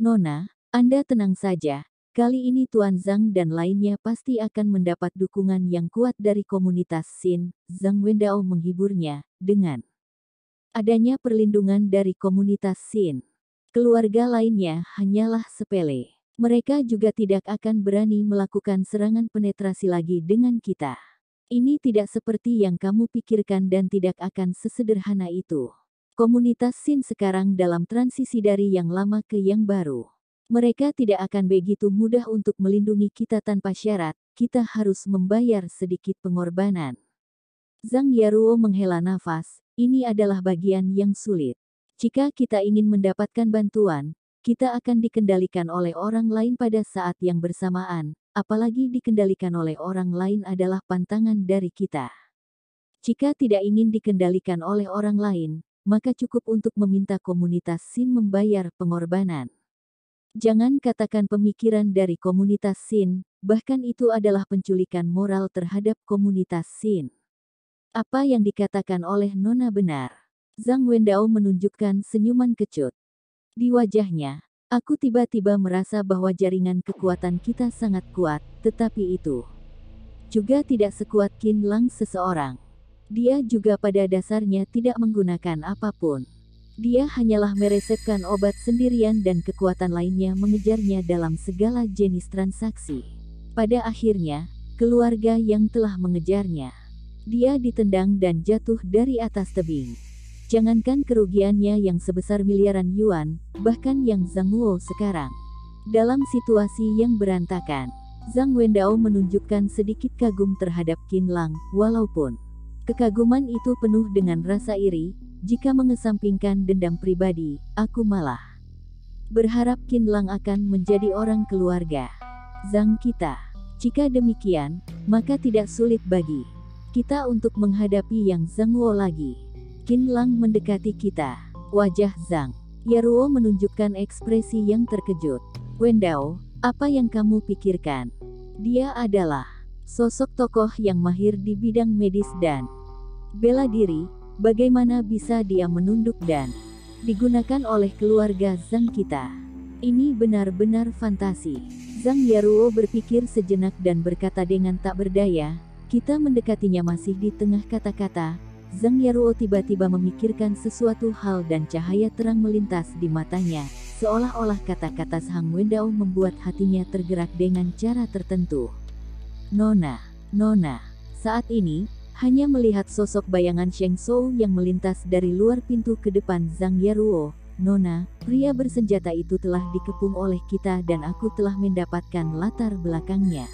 Nona, Anda tenang saja, kali ini Tuan Zhang dan lainnya pasti akan mendapat dukungan yang kuat dari komunitas Xin. Zhang Wendao menghiburnya, dengan adanya perlindungan dari komunitas Xin, keluarga lainnya hanyalah sepele. Mereka juga tidak akan berani melakukan serangan penetrasi lagi dengan kita. Ini tidak seperti yang kamu pikirkan dan tidak akan sesederhana itu. Komunitas Xin sekarang dalam transisi dari yang lama ke yang baru. Mereka tidak akan begitu mudah untuk melindungi kita tanpa syarat, kita harus membayar sedikit pengorbanan. Zhang Yaruo menghela nafas, ini adalah bagian yang sulit. Jika kita ingin mendapatkan bantuan, kita akan dikendalikan oleh orang lain pada saat yang bersamaan. Apalagi dikendalikan oleh orang lain adalah pantangan dari kita. Jika tidak ingin dikendalikan oleh orang lain, maka cukup untuk meminta komunitas Xin membayar pengorbanan. Jangan katakan pemikiran dari komunitas Xin, bahkan itu adalah penculikan moral terhadap komunitas Xin. Apa yang dikatakan oleh Nona benar. Zhang Wendao menunjukkan senyuman kecut di wajahnya. Aku tiba-tiba merasa bahwa jaringan kekuatan kita sangat kuat, tetapi itu juga tidak sekuat Qin Lang seseorang. Dia juga pada dasarnya tidak menggunakan apapun. Dia hanyalah meresepkan obat sendirian dan kekuatan lainnya mengejarnya dalam segala jenis transaksi. Pada akhirnya, keluarga yang telah mengejarnya. Dia ditendang dan jatuh dari atas tebing. Jangankan kerugiannya yang sebesar miliaran yuan, bahkan Yang Zhangguo sekarang dalam situasi yang berantakan. Zhang Wendao menunjukkan sedikit kagum terhadap Qin Lang, walaupun kekaguman itu penuh dengan rasa iri. Jika mengesampingkan dendam pribadi, aku malah berharap Qin Lang akan menjadi orang keluarga Zhang kita. Jika demikian, maka tidak sulit bagi kita untuk menghadapi Yang Zhangguo lagi. Qin Lang mendekati kita. Wajah Zhang Yaruo menunjukkan ekspresi yang terkejut. Wendao, apa yang kamu pikirkan? Dia adalah sosok tokoh yang mahir di bidang medis dan bela diri. Bagaimana bisa dia menunduk dan digunakan oleh keluarga Zhang kita? Ini benar-benar fantasi. Zhang Yaruo berpikir sejenak dan berkata dengan tak berdaya, kita mendekatinya masih di tengah kata-kata. Zhang Yaruo tiba-tiba memikirkan sesuatu hal dan cahaya terang melintas di matanya, seolah-olah kata-kata Zhang Wendao membuat hatinya tergerak dengan cara tertentu. Nona, Nona. Saat ini, hanya melihat sosok bayangan Sheng Shou yang melintas dari luar pintu ke depan Zhang Yaruo. Nona, pria bersenjata itu telah dikepung oleh kita dan aku telah mendapatkan latar belakangnya.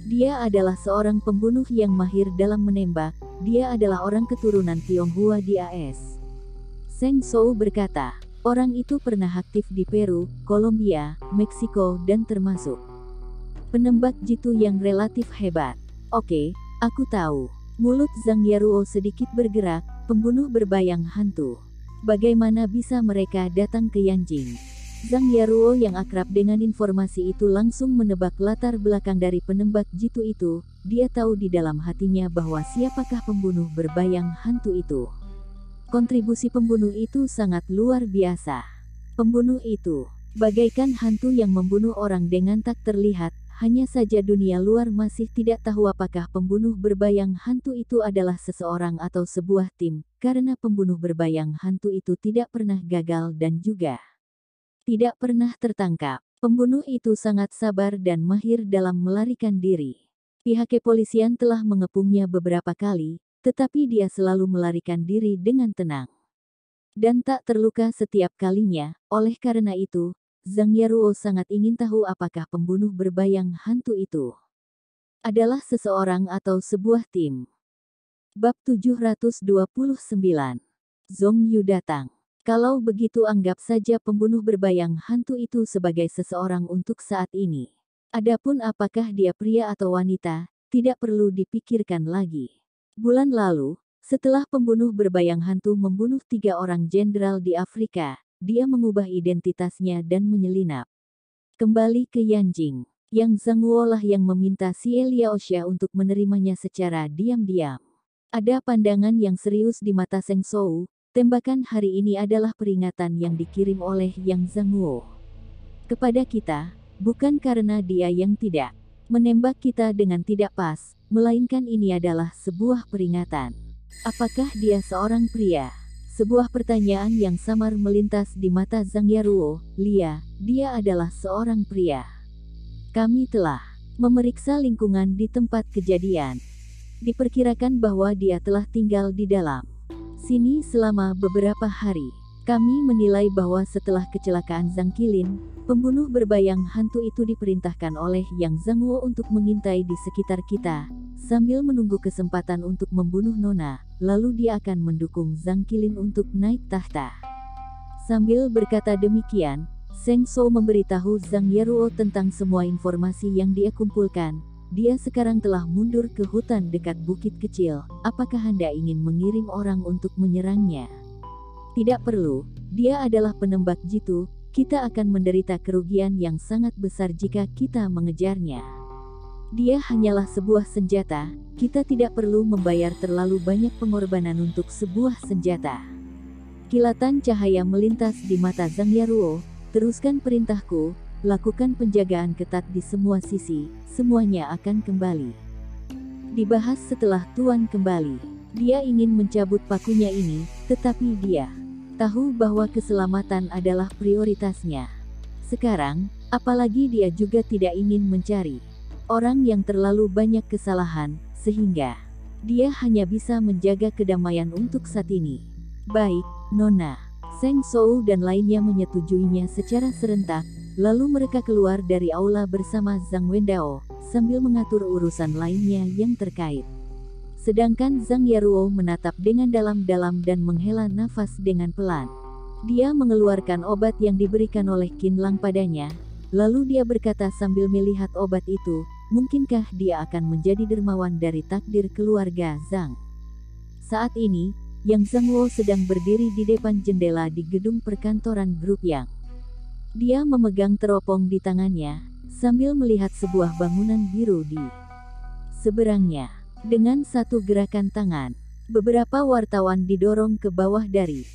Dia adalah seorang pembunuh yang mahir dalam menembak, dia adalah orang keturunan Tionghoa di AS. Sheng Shou berkata, orang itu pernah aktif di Peru, Kolombia, Meksiko dan termasuk penembak jitu yang relatif hebat. Oke, aku tahu. Mulut Zhang Yaruo sedikit bergerak, pembunuh berbayang hantu. Bagaimana bisa mereka datang ke Yanjing? Zhang Yaruo yang akrab dengan informasi itu langsung menebak latar belakang dari penembak jitu itu. Dia tahu di dalam hatinya bahwa siapakah pembunuh berbayang hantu itu. Kontribusi pembunuh itu sangat luar biasa. Pembunuh itu bagaikan hantu yang membunuh orang dengan tak terlihat. Hanya saja dunia luar masih tidak tahu apakah pembunuh berbayang hantu itu adalah seseorang atau sebuah tim, karena pembunuh berbayang hantu itu tidak pernah gagal dan juga tidak pernah tertangkap. Pembunuh itu sangat sabar dan mahir dalam melarikan diri. Pihak kepolisian telah mengepungnya beberapa kali, tetapi dia selalu melarikan diri dengan tenang dan tak terluka setiap kalinya. Oleh karena itu, Zhang Yaruo sangat ingin tahu apakah pembunuh berbayang hantu itu adalah seseorang atau sebuah tim. Bab 729. Zhong Yu datang. Kalau begitu anggap saja pembunuh berbayang hantu itu sebagai seseorang untuk saat ini. Adapun apakah dia pria atau wanita, tidak perlu dipikirkan lagi. Bulan lalu, setelah pembunuh berbayang hantu membunuh 3 orang jenderal di Afrika, dia mengubah identitasnya dan menyelinap kembali ke Yanjing. Yang Zhang Guo lah yang meminta Xie Liaoxia untuk menerimanya secara diam-diam. Ada pandangan yang serius di mata Sheng Shou. Tembakan hari ini adalah peringatan yang dikirim oleh Yang Zhang Guo kepada kita, bukan karena dia yang tidak menembak kita dengan tidak pas, melainkan ini adalah sebuah peringatan. Apakah dia seorang pria? Sebuah pertanyaan yang samar melintas di mata Zhang Yaruo. Lia, dia adalah seorang pria. Kami telah memeriksa lingkungan di tempat kejadian. Diperkirakan bahwa dia telah tinggal di dalam sini selama beberapa hari. Kami menilai bahwa setelah kecelakaan Zhang Qilin, pembunuh berbayang hantu itu diperintahkan oleh Yang Zhang Guo untuk mengintai di sekitar kita, sambil menunggu kesempatan untuk membunuh Nona, lalu dia akan mendukung Zhang Qilin untuk naik tahta. Sambil berkata demikian, Sheng Shou memberitahu Zhang Yaruo tentang semua informasi yang dia kumpulkan. Dia sekarang telah mundur ke hutan dekat bukit kecil. Apakah Anda ingin mengirim orang untuk menyerangnya? Tidak perlu, dia adalah penembak jitu, kita akan menderita kerugian yang sangat besar jika kita mengejarnya. Dia hanyalah sebuah senjata, kita tidak perlu membayar terlalu banyak pengorbanan untuk sebuah senjata. Kilatan cahaya melintas di mata Zhang Yaruo. Teruskan perintahku, lakukan penjagaan ketat di semua sisi, semuanya akan kembali dibahas setelah Tuan kembali. Dia ingin mencabut pakunya ini, tetapi dia tahu bahwa keselamatan adalah prioritasnya. Sekarang, apalagi dia juga tidak ingin mencari orang yang terlalu banyak kesalahan, sehingga dia hanya bisa menjaga kedamaian untuk saat ini. Baik, Nona. Sheng Shou dan lainnya menyetujuinya secara serentak, lalu mereka keluar dari aula bersama Zhang Wendao, sambil mengatur urusan lainnya yang terkait. Sedangkan Zhang Yaruo menatap dengan dalam-dalam dan menghela nafas dengan pelan. Dia mengeluarkan obat yang diberikan oleh Qin Lang padanya, lalu dia berkata sambil melihat obat itu, mungkinkah dia akan menjadi dermawan dari takdir keluarga Zhang? Saat ini, Yang Zhang Guo sedang berdiri di depan jendela di gedung perkantoran grup Yang. Dia memegang teropong di tangannya, sambil melihat sebuah bangunan biru di seberangnya. Dengan satu gerakan tangan, beberapa wartawan didorong ke bawah dari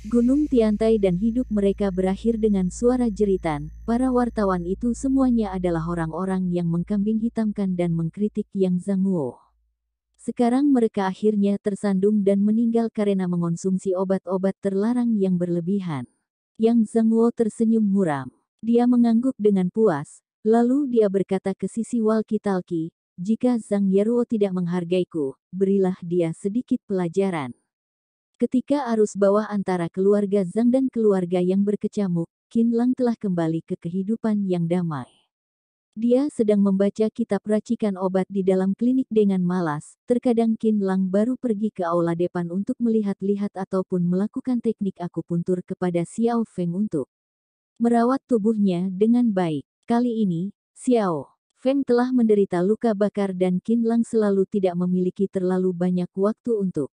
Gunung Tiantai dan hidup mereka berakhir dengan suara jeritan. Para wartawan itu semuanya adalah orang-orang yang mengkambing hitamkan dan mengkritik Yang Zhangguo. Sekarang mereka akhirnya tersandung dan meninggal karena mengonsumsi obat-obat terlarang yang berlebihan. Yang Zhangguo tersenyum muram. Dia mengangguk dengan puas, lalu dia berkata ke sisi walkie-talkie, "Jika Zhang Yaruo tidak menghargaiku, berilah dia sedikit pelajaran." Ketika arus bawah antara keluarga Zhang dan keluarga yang berkecamuk, Qin Lang telah kembali ke kehidupan yang damai. Dia sedang membaca kitab racikan obat di dalam klinik dengan malas. Terkadang Qin Lang baru pergi ke aula depan untuk melihat-lihat ataupun melakukan teknik akupuntur kepada Xiao Feng untuk merawat tubuhnya dengan baik. Kali ini, Xiao Feng telah menderita luka bakar dan Qin Lang selalu tidak memiliki terlalu banyak waktu untuk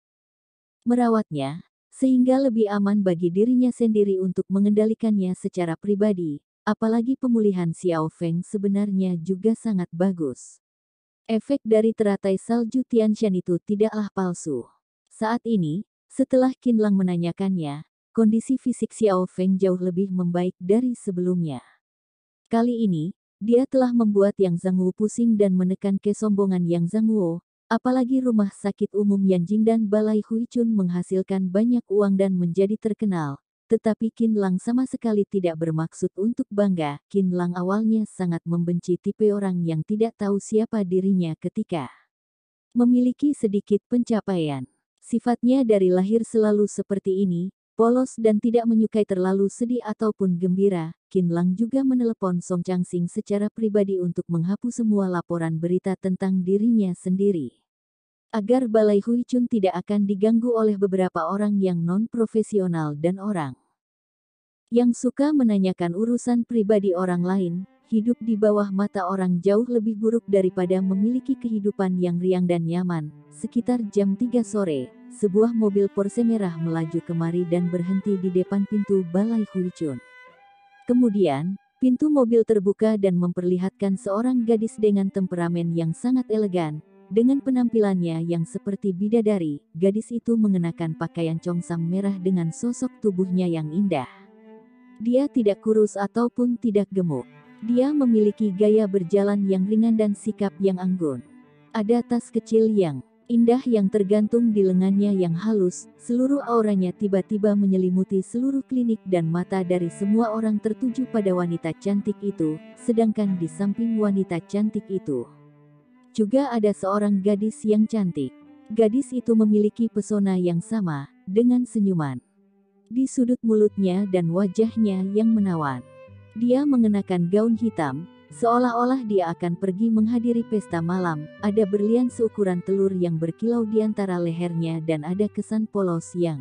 merawatnya, sehingga lebih aman bagi dirinya sendiri untuk mengendalikannya secara pribadi, apalagi pemulihan Xiao Feng sebenarnya juga sangat bagus. Efek dari teratai salju Tianshan itu tidaklah palsu. Saat ini, setelah Qin Lang menanyakannya, kondisi fisik Xiao Feng jauh lebih membaik dari sebelumnya. Kali ini, dia telah membuat Yang Zhangguo pusing dan menekan kesombongan Yang Zhangguo. Apalagi rumah sakit umum Yanjing dan Balai Huichun menghasilkan banyak uang dan menjadi terkenal. Tetapi Qin Lang sama sekali tidak bermaksud untuk bangga. Qin Lang awalnya sangat membenci tipe orang yang tidak tahu siapa dirinya ketika memiliki sedikit pencapaian. Sifatnya dari lahir selalu seperti ini, polos dan tidak menyukai terlalu sedih ataupun gembira. Qin Lang juga menelepon Song Changsing secara pribadi untuk menghapus semua laporan berita tentang dirinya sendiri. Agar Balai Huichun tidak akan diganggu oleh beberapa orang yang non-profesional dan orang yang suka menanyakan urusan pribadi orang lain. Hidup di bawah mata orang jauh lebih buruk daripada memiliki kehidupan yang riang dan nyaman. Sekitar jam 3 sore, sebuah mobil Porsche merah melaju kemari dan berhenti di depan pintu Balai Huichun. Kemudian, pintu mobil terbuka dan memperlihatkan seorang gadis dengan temperamen yang sangat elegan. Dengan penampilannya yang seperti bidadari, gadis itu mengenakan pakaian congsam merah dengan sosok tubuhnya yang indah. Dia tidak kurus ataupun tidak gemuk. Dia memiliki gaya berjalan yang ringan dan sikap yang anggun. Ada tas kecil yang indah yang tergantung di lengannya yang halus. Seluruh auranya tiba-tiba menyelimuti seluruh klinik dan mata dari semua orang tertuju pada wanita cantik itu. Sedangkan di samping wanita cantik itu juga ada seorang gadis yang cantik. Gadis itu memiliki pesona yang sama, dengan senyuman di sudut mulutnya dan wajahnya yang menawan. Dia mengenakan gaun hitam, seolah-olah dia akan pergi menghadiri pesta malam. Ada berlian seukuran telur yang berkilau di antara lehernya dan ada kesan polos yang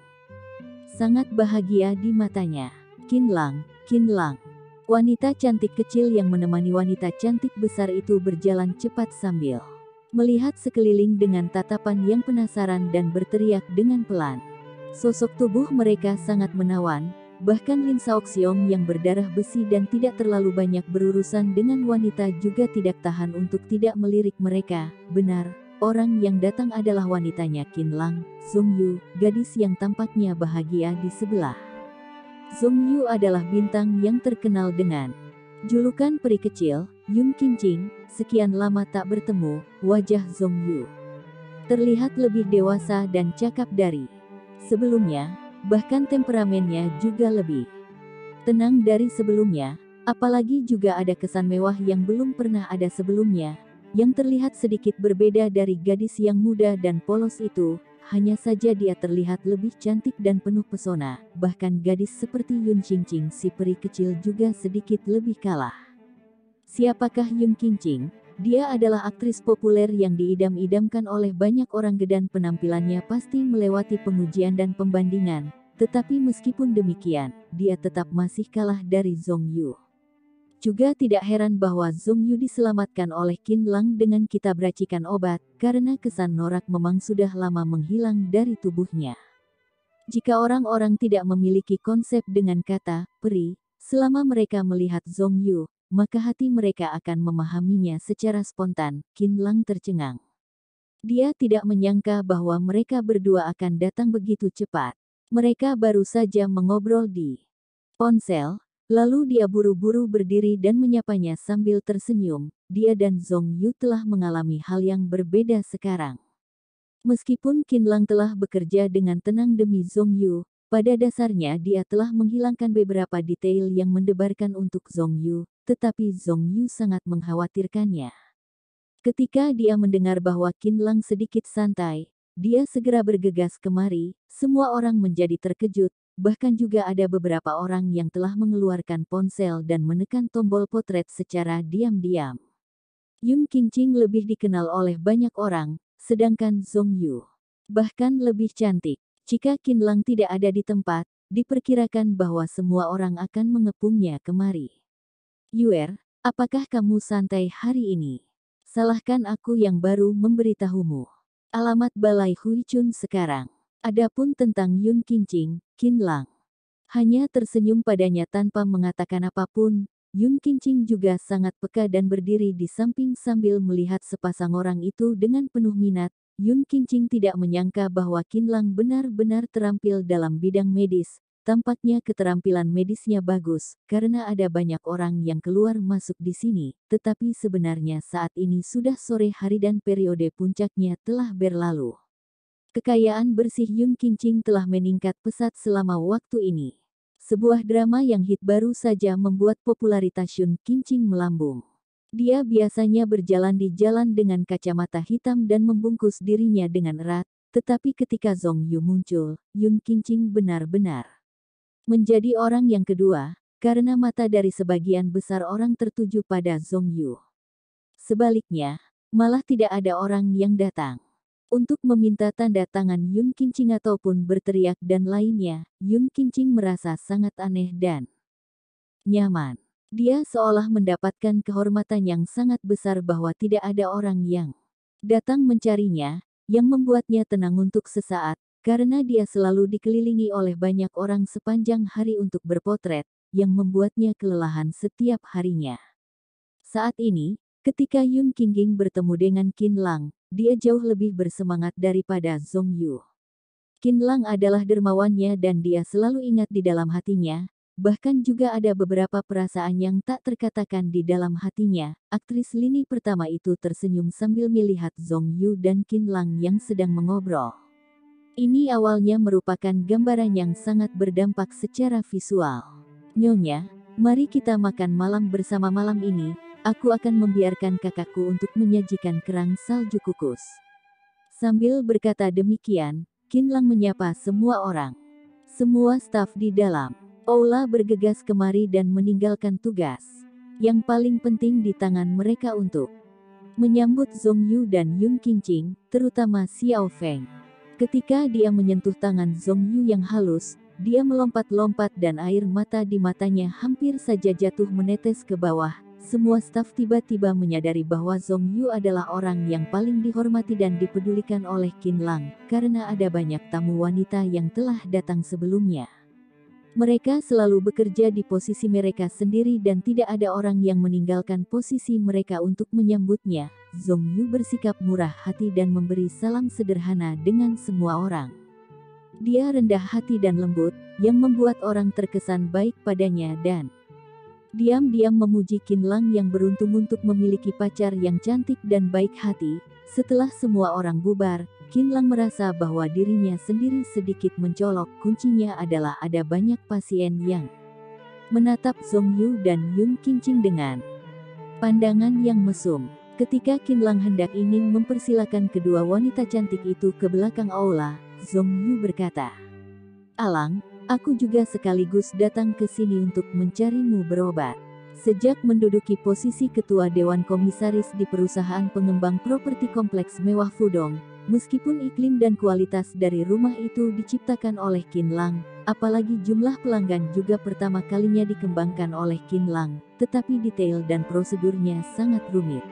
sangat bahagia di matanya. Qin Lang, Qin Lang. Wanita cantik kecil yang menemani wanita cantik besar itu berjalan cepat sambil melihat sekeliling dengan tatapan yang penasaran dan berteriak dengan pelan. Sosok tubuh mereka sangat menawan, bahkan Lin Shaoxiong yang berdarah besi dan tidak terlalu banyak berurusan dengan wanita juga tidak tahan untuk tidak melirik mereka. Benar, orang yang datang adalah wanitanya Qin Lang, Zhong Yu, gadis yang tampaknya bahagia di sebelah. Zhong Yu adalah bintang yang terkenal dengan julukan peri kecil, Yun Qingqing. Sekian lama tak bertemu, wajah Zhong Yu terlihat lebih dewasa dan cakap dari sebelumnya, bahkan temperamennya juga lebih tenang dari sebelumnya, apalagi juga ada kesan mewah yang belum pernah ada sebelumnya, yang terlihat sedikit berbeda dari gadis yang muda dan polos itu. Hanya saja dia terlihat lebih cantik dan penuh pesona, bahkan gadis seperti Yun Qingqing si peri kecil juga sedikit lebih kalah. Siapakah Yun Qingqing? Dia adalah aktris populer yang diidam-idamkan oleh banyak orang dan penampilannya pasti melewati pengujian dan pembandingan. Tetapi meskipun demikian, dia tetap masih kalah dari Zhong Yu. Juga tidak heran bahwa Zhong Yu diselamatkan oleh Qin Lang dengan kitab racikan obat, karena kesan norak memang sudah lama menghilang dari tubuhnya. Jika orang-orang tidak memiliki konsep dengan kata peri, selama mereka melihat Zhong Yu, maka hati mereka akan memahaminya secara spontan. Qin Lang tercengang. Dia tidak menyangka bahwa mereka berdua akan datang begitu cepat. Mereka baru saja mengobrol di ponsel, lalu dia buru-buru berdiri dan menyapanya sambil tersenyum. Dia dan Zhong Yu telah mengalami hal yang berbeda sekarang. Meskipun Qin Lang telah bekerja dengan tenang demi Zhong Yu, pada dasarnya dia telah menghilangkan beberapa detail yang mendebarkan untuk Zhong Yu, tetapi Zhong Yu sangat mengkhawatirkannya. Ketika dia mendengar bahwa Qin Lang sedikit santai, dia segera bergegas kemari. Semua orang menjadi terkejut. Bahkan juga ada beberapa orang yang telah mengeluarkan ponsel dan menekan tombol potret secara diam-diam. Yun Qingqing lebih dikenal oleh banyak orang, sedangkan Zhong Yu bahkan lebih cantik. Jika Qin Lang tidak ada di tempat, diperkirakan bahwa semua orang akan mengepungnya kemari. Yuer, apakah kamu santai hari ini? Salahkan aku yang baru memberitahumu. Alamat Balai Huichun sekarang. Adapun tentang Yun Qingqing, Qin Lang hanya tersenyum padanya tanpa mengatakan apapun. Yun Qingqing juga sangat peka dan berdiri di samping sambil melihat sepasang orang itu dengan penuh minat. Yun Qingqing tidak menyangka bahwa Qin Lang benar-benar terampil dalam bidang medis. Tampaknya keterampilan medisnya bagus, karena ada banyak orang yang keluar masuk di sini. Tetapi sebenarnya saat ini sudah sore hari dan periode puncaknya telah berlalu. Kekayaan bersih Yun Qingqing telah meningkat pesat selama waktu ini. Sebuah drama yang hit baru saja membuat popularitas Yun Qingqing melambung. Dia biasanya berjalan di jalan dengan kacamata hitam dan membungkus dirinya dengan erat, tetapi ketika Zhong Yu muncul, Yun Qingqing benar-benar menjadi orang yang kedua, karena mata dari sebagian besar orang tertuju pada Zhong Yu. Sebaliknya, malah tidak ada orang yang datang untuk meminta tanda tangan Yun Qingqing ataupun berteriak dan lainnya. Yun Qingqing merasa sangat aneh dan nyaman. Dia seolah mendapatkan kehormatan yang sangat besar bahwa tidak ada orang yang datang mencarinya, yang membuatnya tenang untuk sesaat, karena dia selalu dikelilingi oleh banyak orang sepanjang hari untuk berpotret, yang membuatnya kelelahan setiap harinya. Saat ini, ketika Yun Qingqing bertemu dengan Qin Lang, dia jauh lebih bersemangat daripada Zhong Yu. Qin Lang adalah dermawannya dan dia selalu ingat di dalam hatinya, bahkan juga ada beberapa perasaan yang tak terkatakan di dalam hatinya. Aktris lini pertama itu tersenyum sambil melihat Zhong Yu dan Qin Lang yang sedang mengobrol. Ini awalnya merupakan gambaran yang sangat berdampak secara visual. Nyonya, mari kita makan malam bersama malam ini. Aku akan membiarkan kakakku untuk menyajikan kerang salju kukus. Sambil berkata demikian, Qin Lang menyapa semua orang. Semua staf di dalam aula bergegas kemari dan meninggalkan tugas yang paling penting di tangan mereka untuk menyambut Zhong Yu dan Yun Qingqing, terutama Xiao Feng. Ketika dia menyentuh tangan Zhong Yu yang halus, dia melompat-lompat dan air mata di matanya hampir saja jatuh menetes ke bawah. Semua staf tiba-tiba menyadari bahwa Zhong Yu adalah orang yang paling dihormati dan dipedulikan oleh Qin Lang, karena ada banyak tamu wanita yang telah datang sebelumnya. Mereka selalu bekerja di posisi mereka sendiri dan tidak ada orang yang meninggalkan posisi mereka untuk menyambutnya. Zhong Yu bersikap murah hati dan memberi salam sederhana dengan semua orang. Dia rendah hati dan lembut, yang membuat orang terkesan baik padanya dan diam-diam memuji Qin Lang yang beruntung untuk memiliki pacar yang cantik dan baik hati. Setelah semua orang bubar, Qin Lang merasa bahwa dirinya sendiri sedikit mencolok. Kuncinya adalah ada banyak pasien yang menatap Zhong Yu dan Yun Qingqing dengan pandangan yang mesum. Ketika Qin Lang hendak ingin mempersilakan kedua wanita cantik itu ke belakang aula, Zhong Yu berkata, "Alang, aku juga sekaligus datang ke sini untuk mencarimu berobat." Sejak menduduki posisi ketua Dewan Komisaris di perusahaan pengembang properti kompleks mewah Fudong, meskipun iklim dan kualitas dari rumah itu diciptakan oleh Qin Lang, apalagi jumlah pelanggan juga pertama kalinya dikembangkan oleh Qin Lang, tetapi detail dan prosedurnya sangat rumit.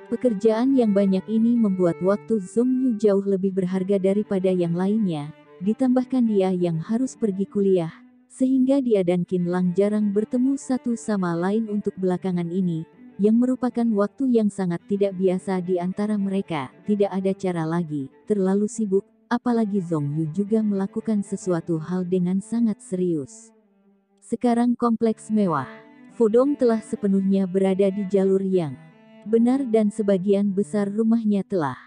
Pekerjaan yang banyak ini membuat waktu Zhong Yu jauh lebih berharga daripada yang lainnya. Ditambahkan dia yang harus pergi kuliah, sehingga dia dan Qin Lang jarang bertemu satu sama lain untuk belakangan ini, yang merupakan waktu yang sangat tidak biasa di antara mereka. Tidak ada cara lagi, terlalu sibuk, apalagi Zong Yu juga melakukan sesuatu hal dengan sangat serius. Sekarang kompleks mewah Fudong telah sepenuhnya berada di jalur yang benar dan sebagian besar rumahnya telah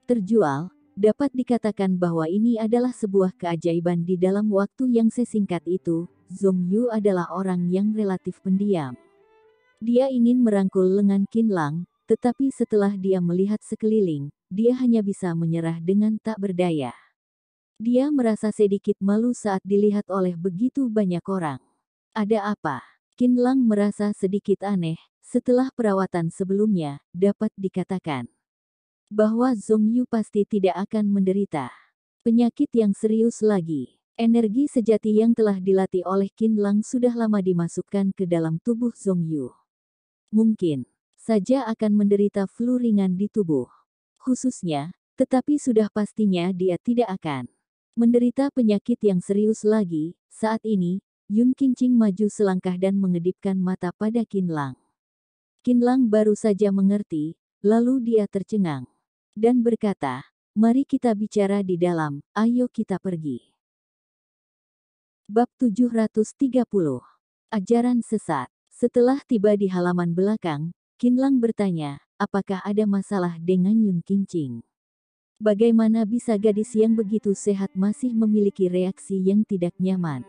terjual. Dapat dikatakan bahwa ini adalah sebuah keajaiban di dalam waktu yang sesingkat itu. Zong Yu adalah orang yang relatif pendiam. Dia ingin merangkul lengan Qin Lang, tetapi setelah dia melihat sekeliling, dia hanya bisa menyerah dengan tak berdaya. Dia merasa sedikit malu saat dilihat oleh begitu banyak orang. Ada apa? Qin Lang merasa sedikit aneh. Setelah perawatan sebelumnya, dapat dikatakan bahwa Zong Yu pasti tidak akan menderita penyakit yang serius lagi. Energi sejati yang telah dilatih oleh Qin Lang sudah lama dimasukkan ke dalam tubuh Zong Yu. Mungkin saja akan menderita flu ringan di tubuh khususnya, tetapi sudah pastinya dia tidak akan menderita penyakit yang serius lagi. Saat ini, Yun Qingqing maju selangkah dan mengedipkan mata pada Qin Lang. Qin Lang baru saja mengerti, lalu dia tercengang dan berkata, "Mari kita bicara di dalam, ayo kita pergi." Bab 730. Ajaran sesat. Setelah tiba di halaman belakang, Qin Lang bertanya, apakah ada masalah dengan Yun Qingqing? Bagaimana bisa gadis yang begitu sehat masih memiliki reaksi yang tidak nyaman?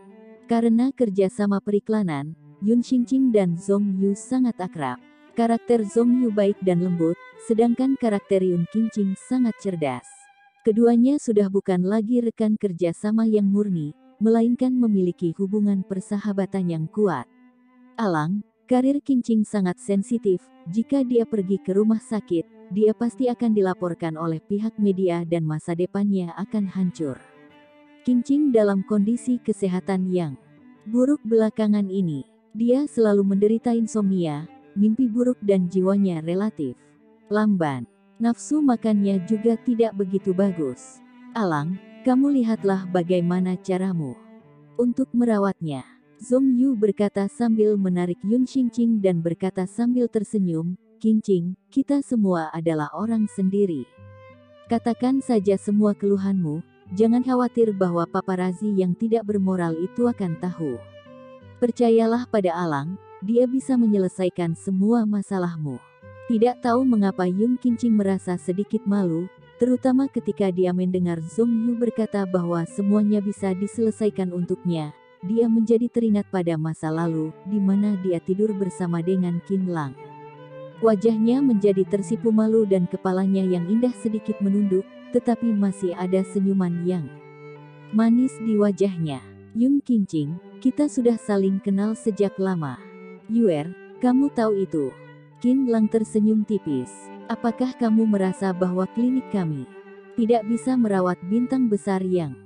Karena kerjasama periklanan, Yun Qingqing dan Zong Yu sangat akrab. Karakter Zong Yu baik dan lembut, sedangkan karakter Yun Qingqing sangat cerdas. Keduanya sudah bukan lagi rekan kerjasama yang murni, melainkan memiliki hubungan persahabatan yang kuat. Alang, karir Qingqing sangat sensitif. Jika dia pergi ke rumah sakit, dia pasti akan dilaporkan oleh pihak media dan masa depannya akan hancur. Qingqing dalam kondisi kesehatan yang buruk belakangan ini. Dia selalu menderita insomnia, mimpi buruk dan jiwanya relatif lamban. Nafsu makannya juga tidak begitu bagus. Alang, kamu lihatlah bagaimana caramu untuk merawatnya. Zong Yu berkata sambil menarik Yun Qingqing dan berkata sambil tersenyum, Qingqing, kita semua adalah orang sendiri. Katakan saja semua keluhanmu, jangan khawatir bahwa paparazi yang tidak bermoral itu akan tahu. Percayalah pada Alang, dia bisa menyelesaikan semua masalahmu. Tidak tahu mengapa Yun Qingqing merasa sedikit malu, terutama ketika dia mendengar Zong Yu berkata bahwa semuanya bisa diselesaikan untuknya. Dia menjadi teringat pada masa lalu, di mana dia tidur bersama dengan Qin Lang. Wajahnya menjadi tersipu malu dan kepalanya yang indah sedikit menunduk, tetapi masih ada senyuman yang manis di wajahnya. Yun Qingqing, kita sudah saling kenal sejak lama. Yuer, kamu tahu itu? Qin Lang tersenyum tipis. Apakah kamu merasa bahwa klinik kami tidak bisa merawat bintang besar yang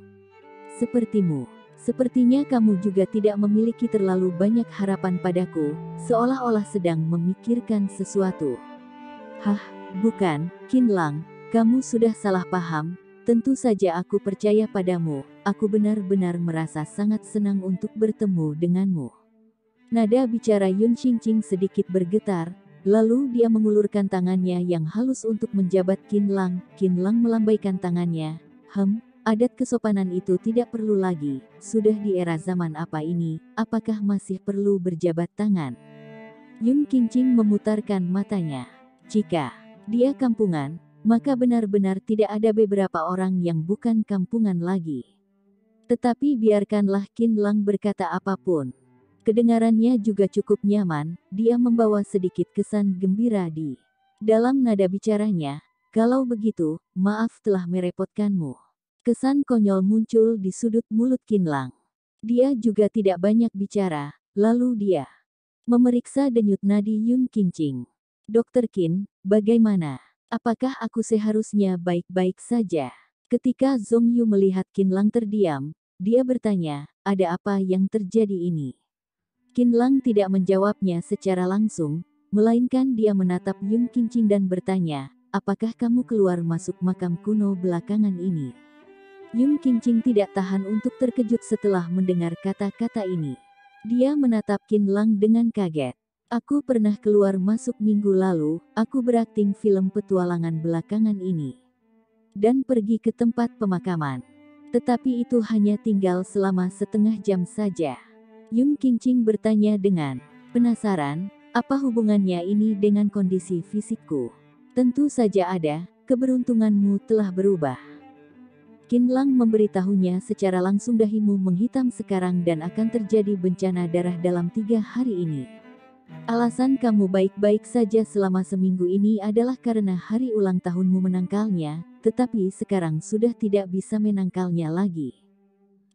sepertimu? Sepertinya kamu juga tidak memiliki terlalu banyak harapan padaku, seolah-olah sedang memikirkan sesuatu. Hah, bukan, Qin Lang, kamu sudah salah paham. Tentu saja aku percaya padamu, aku benar-benar merasa sangat senang untuk bertemu denganmu. Nada bicara Yun Qingqing sedikit bergetar, lalu dia mengulurkan tangannya yang halus untuk menjabat Qin Lang. Qin Lang melambaikan tangannya. Adat kesopanan itu tidak perlu lagi. Sudah di era zaman apa ini, apakah masih perlu berjabat tangan? Yun Qingqing memutarkan matanya. Jika dia kampungan, maka benar-benar tidak ada beberapa orang yang bukan kampungan lagi. Tetapi biarkanlah Qin Lang berkata apapun. Kedengarannya juga cukup nyaman, dia membawa sedikit kesan gembira di dalam nada bicaranya. Kalau begitu, maaf telah merepotkanmu. Kesan konyol muncul di sudut mulut Qin Lang. Dia juga tidak banyak bicara, lalu dia memeriksa denyut nadi Yun Qingqing. Dokter Qin, bagaimana? Apakah aku seharusnya baik-baik saja? Ketika Zong Yu melihat Qin Lang terdiam, dia bertanya, ada apa yang terjadi ini? Qin Lang tidak menjawabnya secara langsung, melainkan dia menatap Yun Qingqing dan bertanya, apakah kamu keluar masuk makam kuno belakangan ini? Yun Qingqing tidak tahan untuk terkejut setelah mendengar kata-kata ini. Dia menatap Qin Lang dengan kaget. Aku pernah keluar masuk minggu lalu, aku berakting film petualangan belakangan ini. dan pergi ke tempat pemakaman. Tetapi itu hanya tinggal selama setengah jam saja. Yun Qingqing bertanya dengan penasaran, apa hubungannya ini dengan kondisi fisikku? Tentu saja ada, keberuntunganmu telah berubah. Qin Lang memberitahunya secara langsung, dahimu menghitam sekarang dan akan terjadi bencana darah dalam 3 hari ini. Alasan kamu baik-baik saja selama seminggu ini adalah karena hari ulang tahunmu menangkalnya, tetapi sekarang sudah tidak bisa menangkalnya lagi.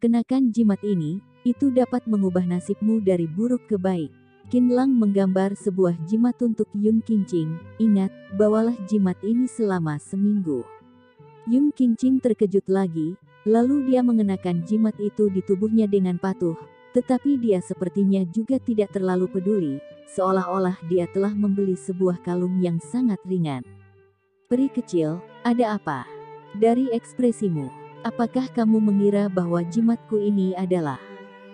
Kenakan jimat ini, itu dapat mengubah nasibmu dari buruk ke baik. Qin Lang menggambar sebuah jimat untuk Yun Qingqing. Ingat, bawalah jimat ini selama seminggu. Yun Qingqing terkejut lagi, lalu dia mengenakan jimat itu di tubuhnya dengan patuh. Tetapi dia sepertinya juga tidak terlalu peduli, seolah-olah dia telah membeli sebuah kalung yang sangat ringan. Peri kecil, ada apa? Dari ekspresimu, apakah kamu mengira bahwa jimatku ini adalah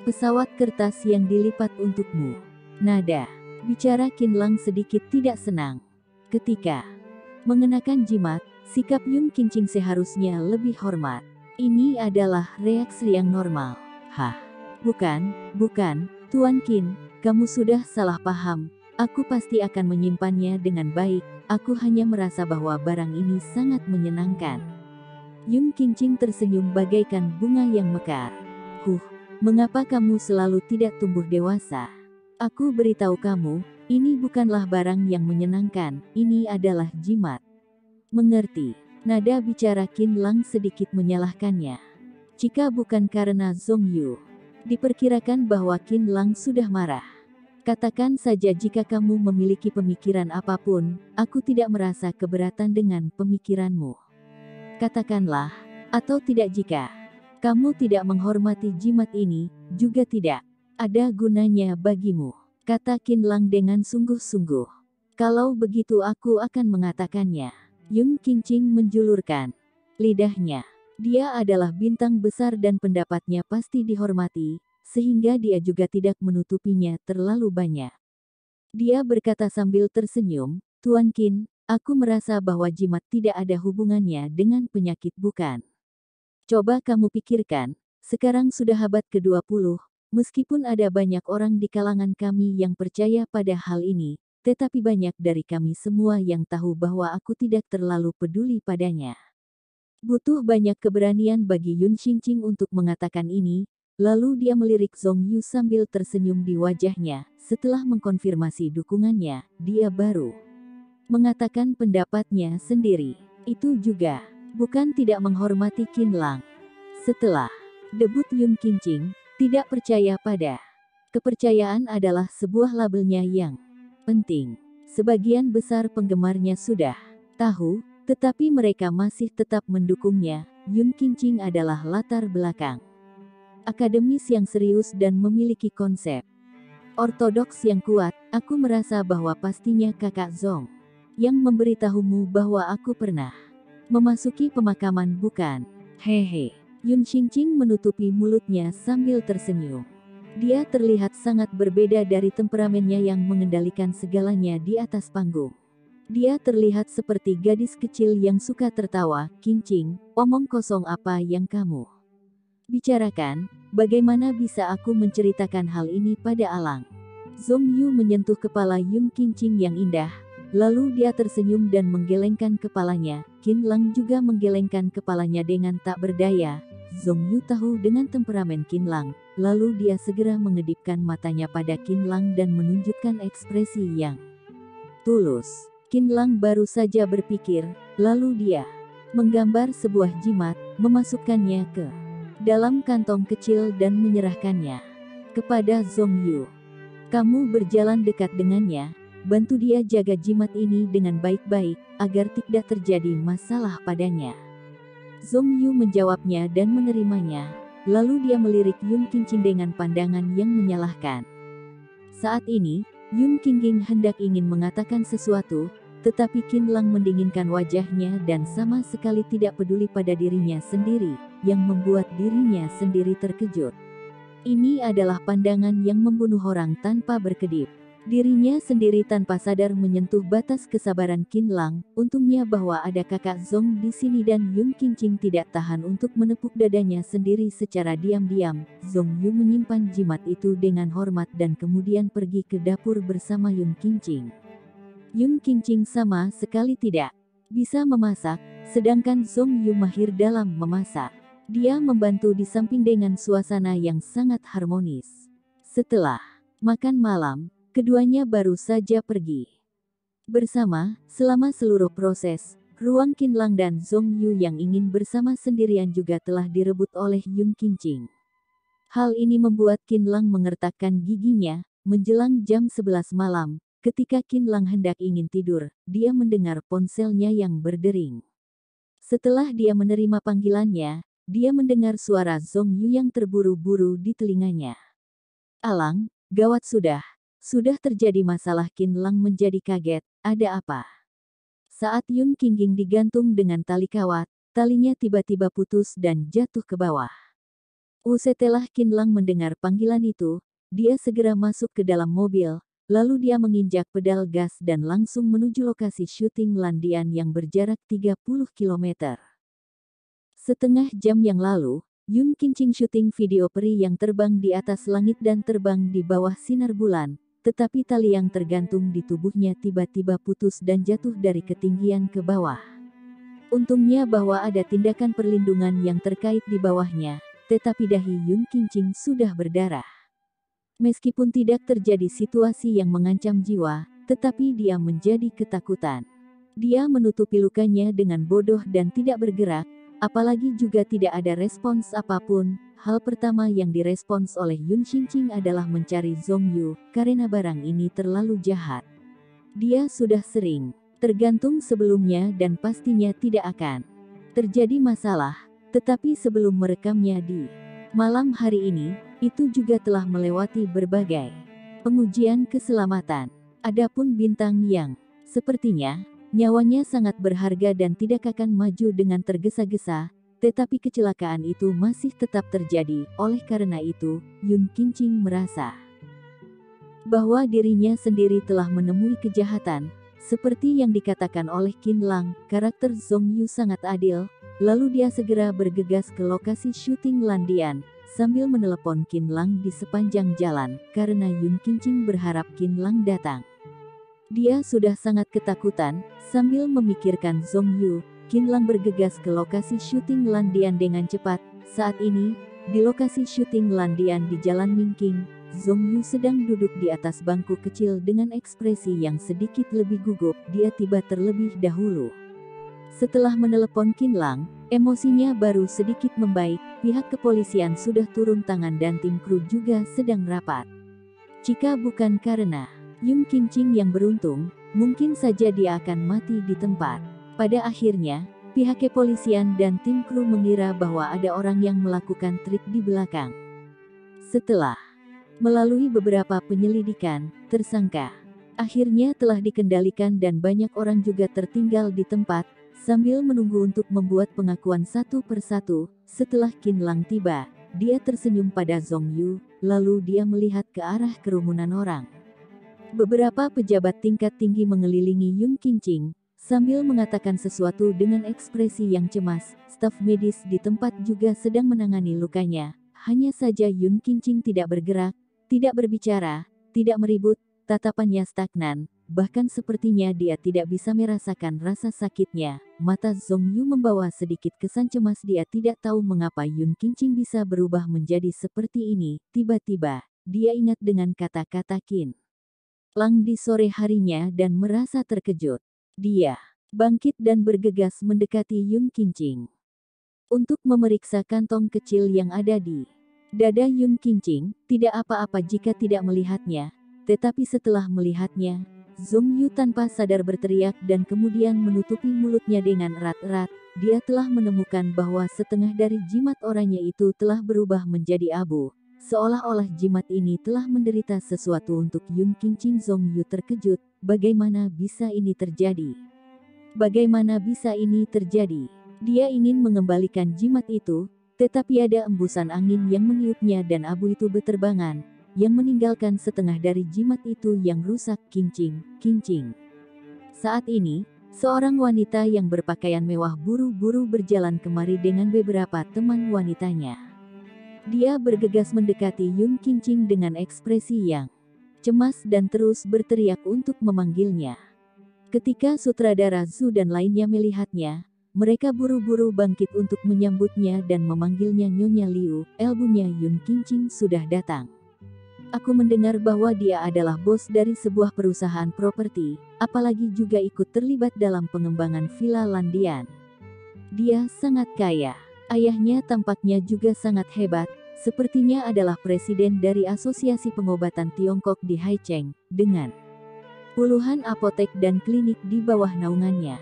pesawat kertas yang dilipat untukmu? Nada bicara Qin Lang sedikit tidak senang. Ketika mengenakan jimat, sikap Yun Qingqing seharusnya lebih hormat. Ini adalah reaksi yang normal. Hah? Bukan, Tuan Qin, kamu sudah salah paham. Aku pasti akan menyimpannya dengan baik. Aku hanya merasa bahwa barang ini sangat menyenangkan. Yun Qingqing tersenyum bagaikan bunga yang mekar. Mengapa kamu selalu tidak tumbuh dewasa? Aku beritahu kamu, ini bukanlah barang yang menyenangkan, ini adalah jimat. Mengerti? Nada bicara Qin Lang sedikit menyalahkannya. Jika bukan karena Zhong Yu, diperkirakan bahwa Qin Lang sudah marah. Katakan saja jika kamu memiliki pemikiran apapun, aku tidak merasa keberatan dengan pemikiranmu. Katakanlah, atau tidak jika kamu tidak menghormati jimat ini, juga tidak ada gunanya bagimu, kata Qin Lang dengan sungguh-sungguh. Kalau begitu aku akan mengatakannya. Yun Qingqing menjulurkan lidahnya. Dia adalah bintang besar dan pendapatnya pasti dihormati, sehingga dia juga tidak menutupinya terlalu banyak. Dia berkata sambil tersenyum, Tuan Qin, aku merasa bahwa jimat tidak ada hubungannya dengan penyakit, bukan? Coba kamu pikirkan, sekarang sudah abad ke-20, meskipun ada banyak orang di kalangan kami yang percaya pada hal ini, tetapi banyak dari kami semua yang tahu bahwa aku tidak terlalu peduli padanya. Butuh banyak keberanian bagi Yun Qingqing untuk mengatakan ini, lalu dia melirik Zhong Yu sambil tersenyum di wajahnya. Setelah mengkonfirmasi dukungannya, dia baru mengatakan pendapatnya sendiri. Itu juga bukan tidak menghormati Qin Lang. Setelah debut Yun Qingqing, tidak percaya pada kepercayaan adalah sebuah labelnya yang penting. Sebagian besar penggemarnya sudah tahu, tetapi mereka masih tetap mendukungnya. Yun Qingqing adalah latar belakang akademis yang serius dan memiliki konsep ortodoks yang kuat. Aku merasa bahwa pastinya kakak Zhong yang memberitahumu bahwa aku pernah memasuki pemakaman, bukan? Hehe. Yun Qingqing menutupi mulutnya sambil tersenyum. Dia terlihat sangat berbeda dari temperamennya yang mengendalikan segalanya di atas panggung. Dia terlihat seperti gadis kecil yang suka tertawa. Qingqing, omong kosong apa yang kamu bicarakan? Bagaimana bisa aku menceritakan hal ini pada Alang? Zhong Yu menyentuh kepala Yun Qingqing yang indah, lalu dia tersenyum dan menggelengkan kepalanya. Qin Lang juga menggelengkan kepalanya dengan tak berdaya. Zhong Yu tahu dengan temperamen Qin Lang, lalu dia segera mengedipkan matanya pada Qin Lang dan menunjukkan ekspresi yang tulus. Qin Lang baru saja berpikir, lalu dia menggambar sebuah jimat, memasukkannya ke dalam kantong kecil dan menyerahkannya kepada Zhong Yu. Kamu berjalan dekat dengannya, bantu dia jaga jimat ini dengan baik-baik, agar tidak terjadi masalah padanya. Zhong Yu menjawabnya dan menerimanya, lalu dia melirik Yun Qingqing dengan pandangan yang menyalahkan. Saat ini, Yun Qingqing hendak ingin mengatakan sesuatu, tetapi Qin Lang mendinginkan wajahnya dan sama sekali tidak peduli pada dirinya sendiri, yang membuat dirinya sendiri terkejut. Ini adalah pandangan yang membunuh orang tanpa berkedip. Dirinya sendiri tanpa sadar menyentuh batas kesabaran Qin Lang. Untungnya bahwa ada kakak Zong di sini dan Yun Qingqing tidak tahan untuk menepuk dadanya sendiri secara diam-diam. Zong Yu menyimpan jimat itu dengan hormat dan kemudian pergi ke dapur bersama Yun Qingqing. Yun Qingqing sama sekali tidak bisa memasak, sedangkan Zong Yu mahir dalam memasak. Dia membantu di samping dengan suasana yang sangat harmonis. Setelah makan malam, keduanya baru saja pergi bersama. Selama seluruh proses, ruang Qin Lang dan Zong Yu yang ingin bersama sendirian juga telah direbut oleh Yun Qingqing. Hal ini membuat Qin Lang mengertakkan giginya. Menjelang jam 11 malam, ketika Qin Lang hendak ingin tidur, dia mendengar ponselnya yang berdering. Setelah dia menerima panggilannya, dia mendengar suara Zong Yu yang terburu-buru di telinganya. Alang, gawat sudah. Sudah terjadi masalah. Qin Lang menjadi kaget. Ada apa? Saat Yun Qingqing digantung dengan tali kawat, talinya tiba-tiba putus dan jatuh ke bawah. Setelah Qin Lang mendengar panggilan itu, dia segera masuk ke dalam mobil, lalu dia menginjak pedal gas dan langsung menuju lokasi syuting Landian yang berjarak 30 km. Setengah jam yang lalu, Yun Qingqing syuting video peri yang terbang di atas langit dan terbang di bawah sinar bulan. Tetapi tali yang tergantung di tubuhnya tiba-tiba putus dan jatuh dari ketinggian ke bawah. Untungnya bahwa ada tindakan perlindungan yang terkait di bawahnya, tetapi dahi Yun Qingqing sudah berdarah. Meskipun tidak terjadi situasi yang mengancam jiwa, tetapi dia menjadi ketakutan. Dia menutupi lukanya dengan bodoh dan tidak bergerak, apalagi juga tidak ada respons apapun. Hal pertama yang direspons oleh Yun Qingqing adalah mencari Zong Yu, karena barang ini terlalu jahat. Dia sudah sering tergantung sebelumnya dan pastinya tidak akan terjadi masalah, tetapi sebelum merekamnya di malam hari ini, itu juga telah melewati berbagai pengujian keselamatan. Adapun bintang yang sepertinya nyawanya sangat berharga dan tidak akan maju dengan tergesa-gesa, tetapi kecelakaan itu masih tetap terjadi. Oleh karena itu, Yun Qingqing merasa bahwa dirinya sendiri telah menemui kejahatan. Seperti yang dikatakan oleh Qin Lang, karakter Zong Yu sangat adil. Lalu dia segera bergegas ke lokasi syuting Landian, sambil menelepon Qin Lang di sepanjang jalan, karena Yun Qingqing berharap Qin Lang datang. Dia sudah sangat ketakutan. Sambil memikirkan Zong Yu, Qin Lang bergegas ke lokasi syuting Landian dengan cepat. Saat ini, di lokasi syuting Landian di Jalan Mingking, Zong Yu sedang duduk di atas bangku kecil dengan ekspresi yang sedikit lebih gugup. Dia tiba terlebih dahulu. Setelah menelepon Qin Lang, emosinya baru sedikit membaik. Pihak kepolisian sudah turun tangan dan tim kru juga sedang rapat. Jika bukan karena Yun Qingqing yang beruntung, mungkin saja dia akan mati di tempat. Pada akhirnya, pihak kepolisian dan tim kru mengira bahwa ada orang yang melakukan trik di belakang. Setelah melalui beberapa penyelidikan, tersangka akhirnya telah dikendalikan dan banyak orang juga tertinggal di tempat, sambil menunggu untuk membuat pengakuan satu persatu. Setelah Qin Lang tiba, dia tersenyum pada Zong Yu, lalu dia melihat ke arah kerumunan orang. Beberapa pejabat tingkat tinggi mengelilingi Yun Qingqing, sambil mengatakan sesuatu dengan ekspresi yang cemas. Staf medis di tempat juga sedang menangani lukanya. Hanya saja Yun Qingqing tidak bergerak, tidak berbicara, tidak meribut, tatapannya stagnan, bahkan sepertinya dia tidak bisa merasakan rasa sakitnya. Mata Zong Yu membawa sedikit kesan cemas. Dia tidak tahu mengapa Yun Qingqing bisa berubah menjadi seperti ini. Tiba-tiba, dia ingat dengan kata-kata Qin Lang di sore harinya dan merasa terkejut. Dia bangkit dan bergegas mendekati Yun Qingqing untuk memeriksa kantong kecil yang ada di dada Yun Qingqing. Tidak apa-apa jika tidak melihatnya, tetapi setelah melihatnya, Zong Yu tanpa sadar berteriak dan kemudian menutupi mulutnya dengan erat-erat. Dia telah menemukan bahwa setengah dari jimat oranye itu telah berubah menjadi abu. Seolah-olah jimat ini telah menderita sesuatu untuk Yun Qingqing. Zong Yu terkejut. Bagaimana bisa ini terjadi? Bagaimana bisa ini terjadi? Dia ingin mengembalikan jimat itu, tetapi ada embusan angin yang meniupnya dan abu itu beterbangan. yang meninggalkan setengah dari jimat itu yang rusak. Kincing. Saat ini, seorang wanita yang berpakaian mewah buru-buru berjalan kemari dengan beberapa teman wanitanya. Dia bergegas mendekati Yun Kincing dengan ekspresi yang cemas dan terus berteriak untuk memanggilnya. Ketika sutradara Zhu dan lainnya melihatnya, mereka buru-buru bangkit untuk menyambutnya dan memanggilnya Nyonya Liu. Elbunya Yun Kincing sudah datang. Aku mendengar bahwa dia adalah bos dari sebuah perusahaan properti, apalagi juga ikut terlibat dalam pengembangan Villa Landian. Dia sangat kaya. Ayahnya tampaknya juga sangat hebat, sepertinya adalah presiden dari Asosiasi Pengobatan Tiongkok di Haicheng, dengan puluhan apotek dan klinik di bawah naungannya.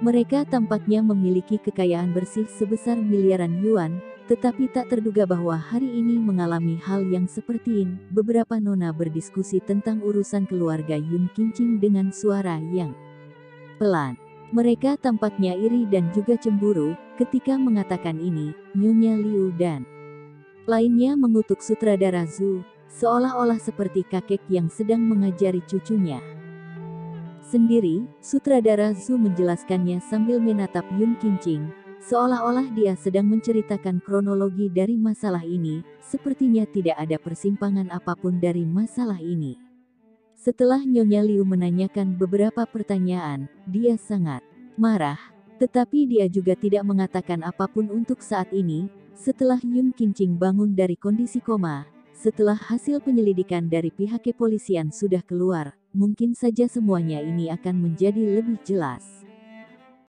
Mereka tampaknya memiliki kekayaan bersih sebesar miliaran yuan, tetapi tak terduga bahwa hari ini mengalami hal yang seperti ini. Beberapa nona berdiskusi tentang urusan keluarga Yun Kincing dengan suara yang pelan. Mereka tampaknya iri dan juga cemburu ketika mengatakan ini. Nyonya Liu dan lainnya mengutuk sutradara Zhu, seolah-olah seperti kakek yang sedang mengajari cucunya sendiri. Sutradara Zhu menjelaskannya sambil menatap Yun Kincing, seolah-olah dia sedang menceritakan kronologi dari masalah ini. Sepertinya tidak ada persimpangan apapun dari masalah ini. Setelah Nyonya Liu menanyakan beberapa pertanyaan, dia sangat marah, tetapi dia juga tidak mengatakan apapun untuk saat ini. Setelah Yun Kincing bangun dari kondisi koma, setelah hasil penyelidikan dari pihak kepolisian sudah keluar, mungkin saja semuanya ini akan menjadi lebih jelas.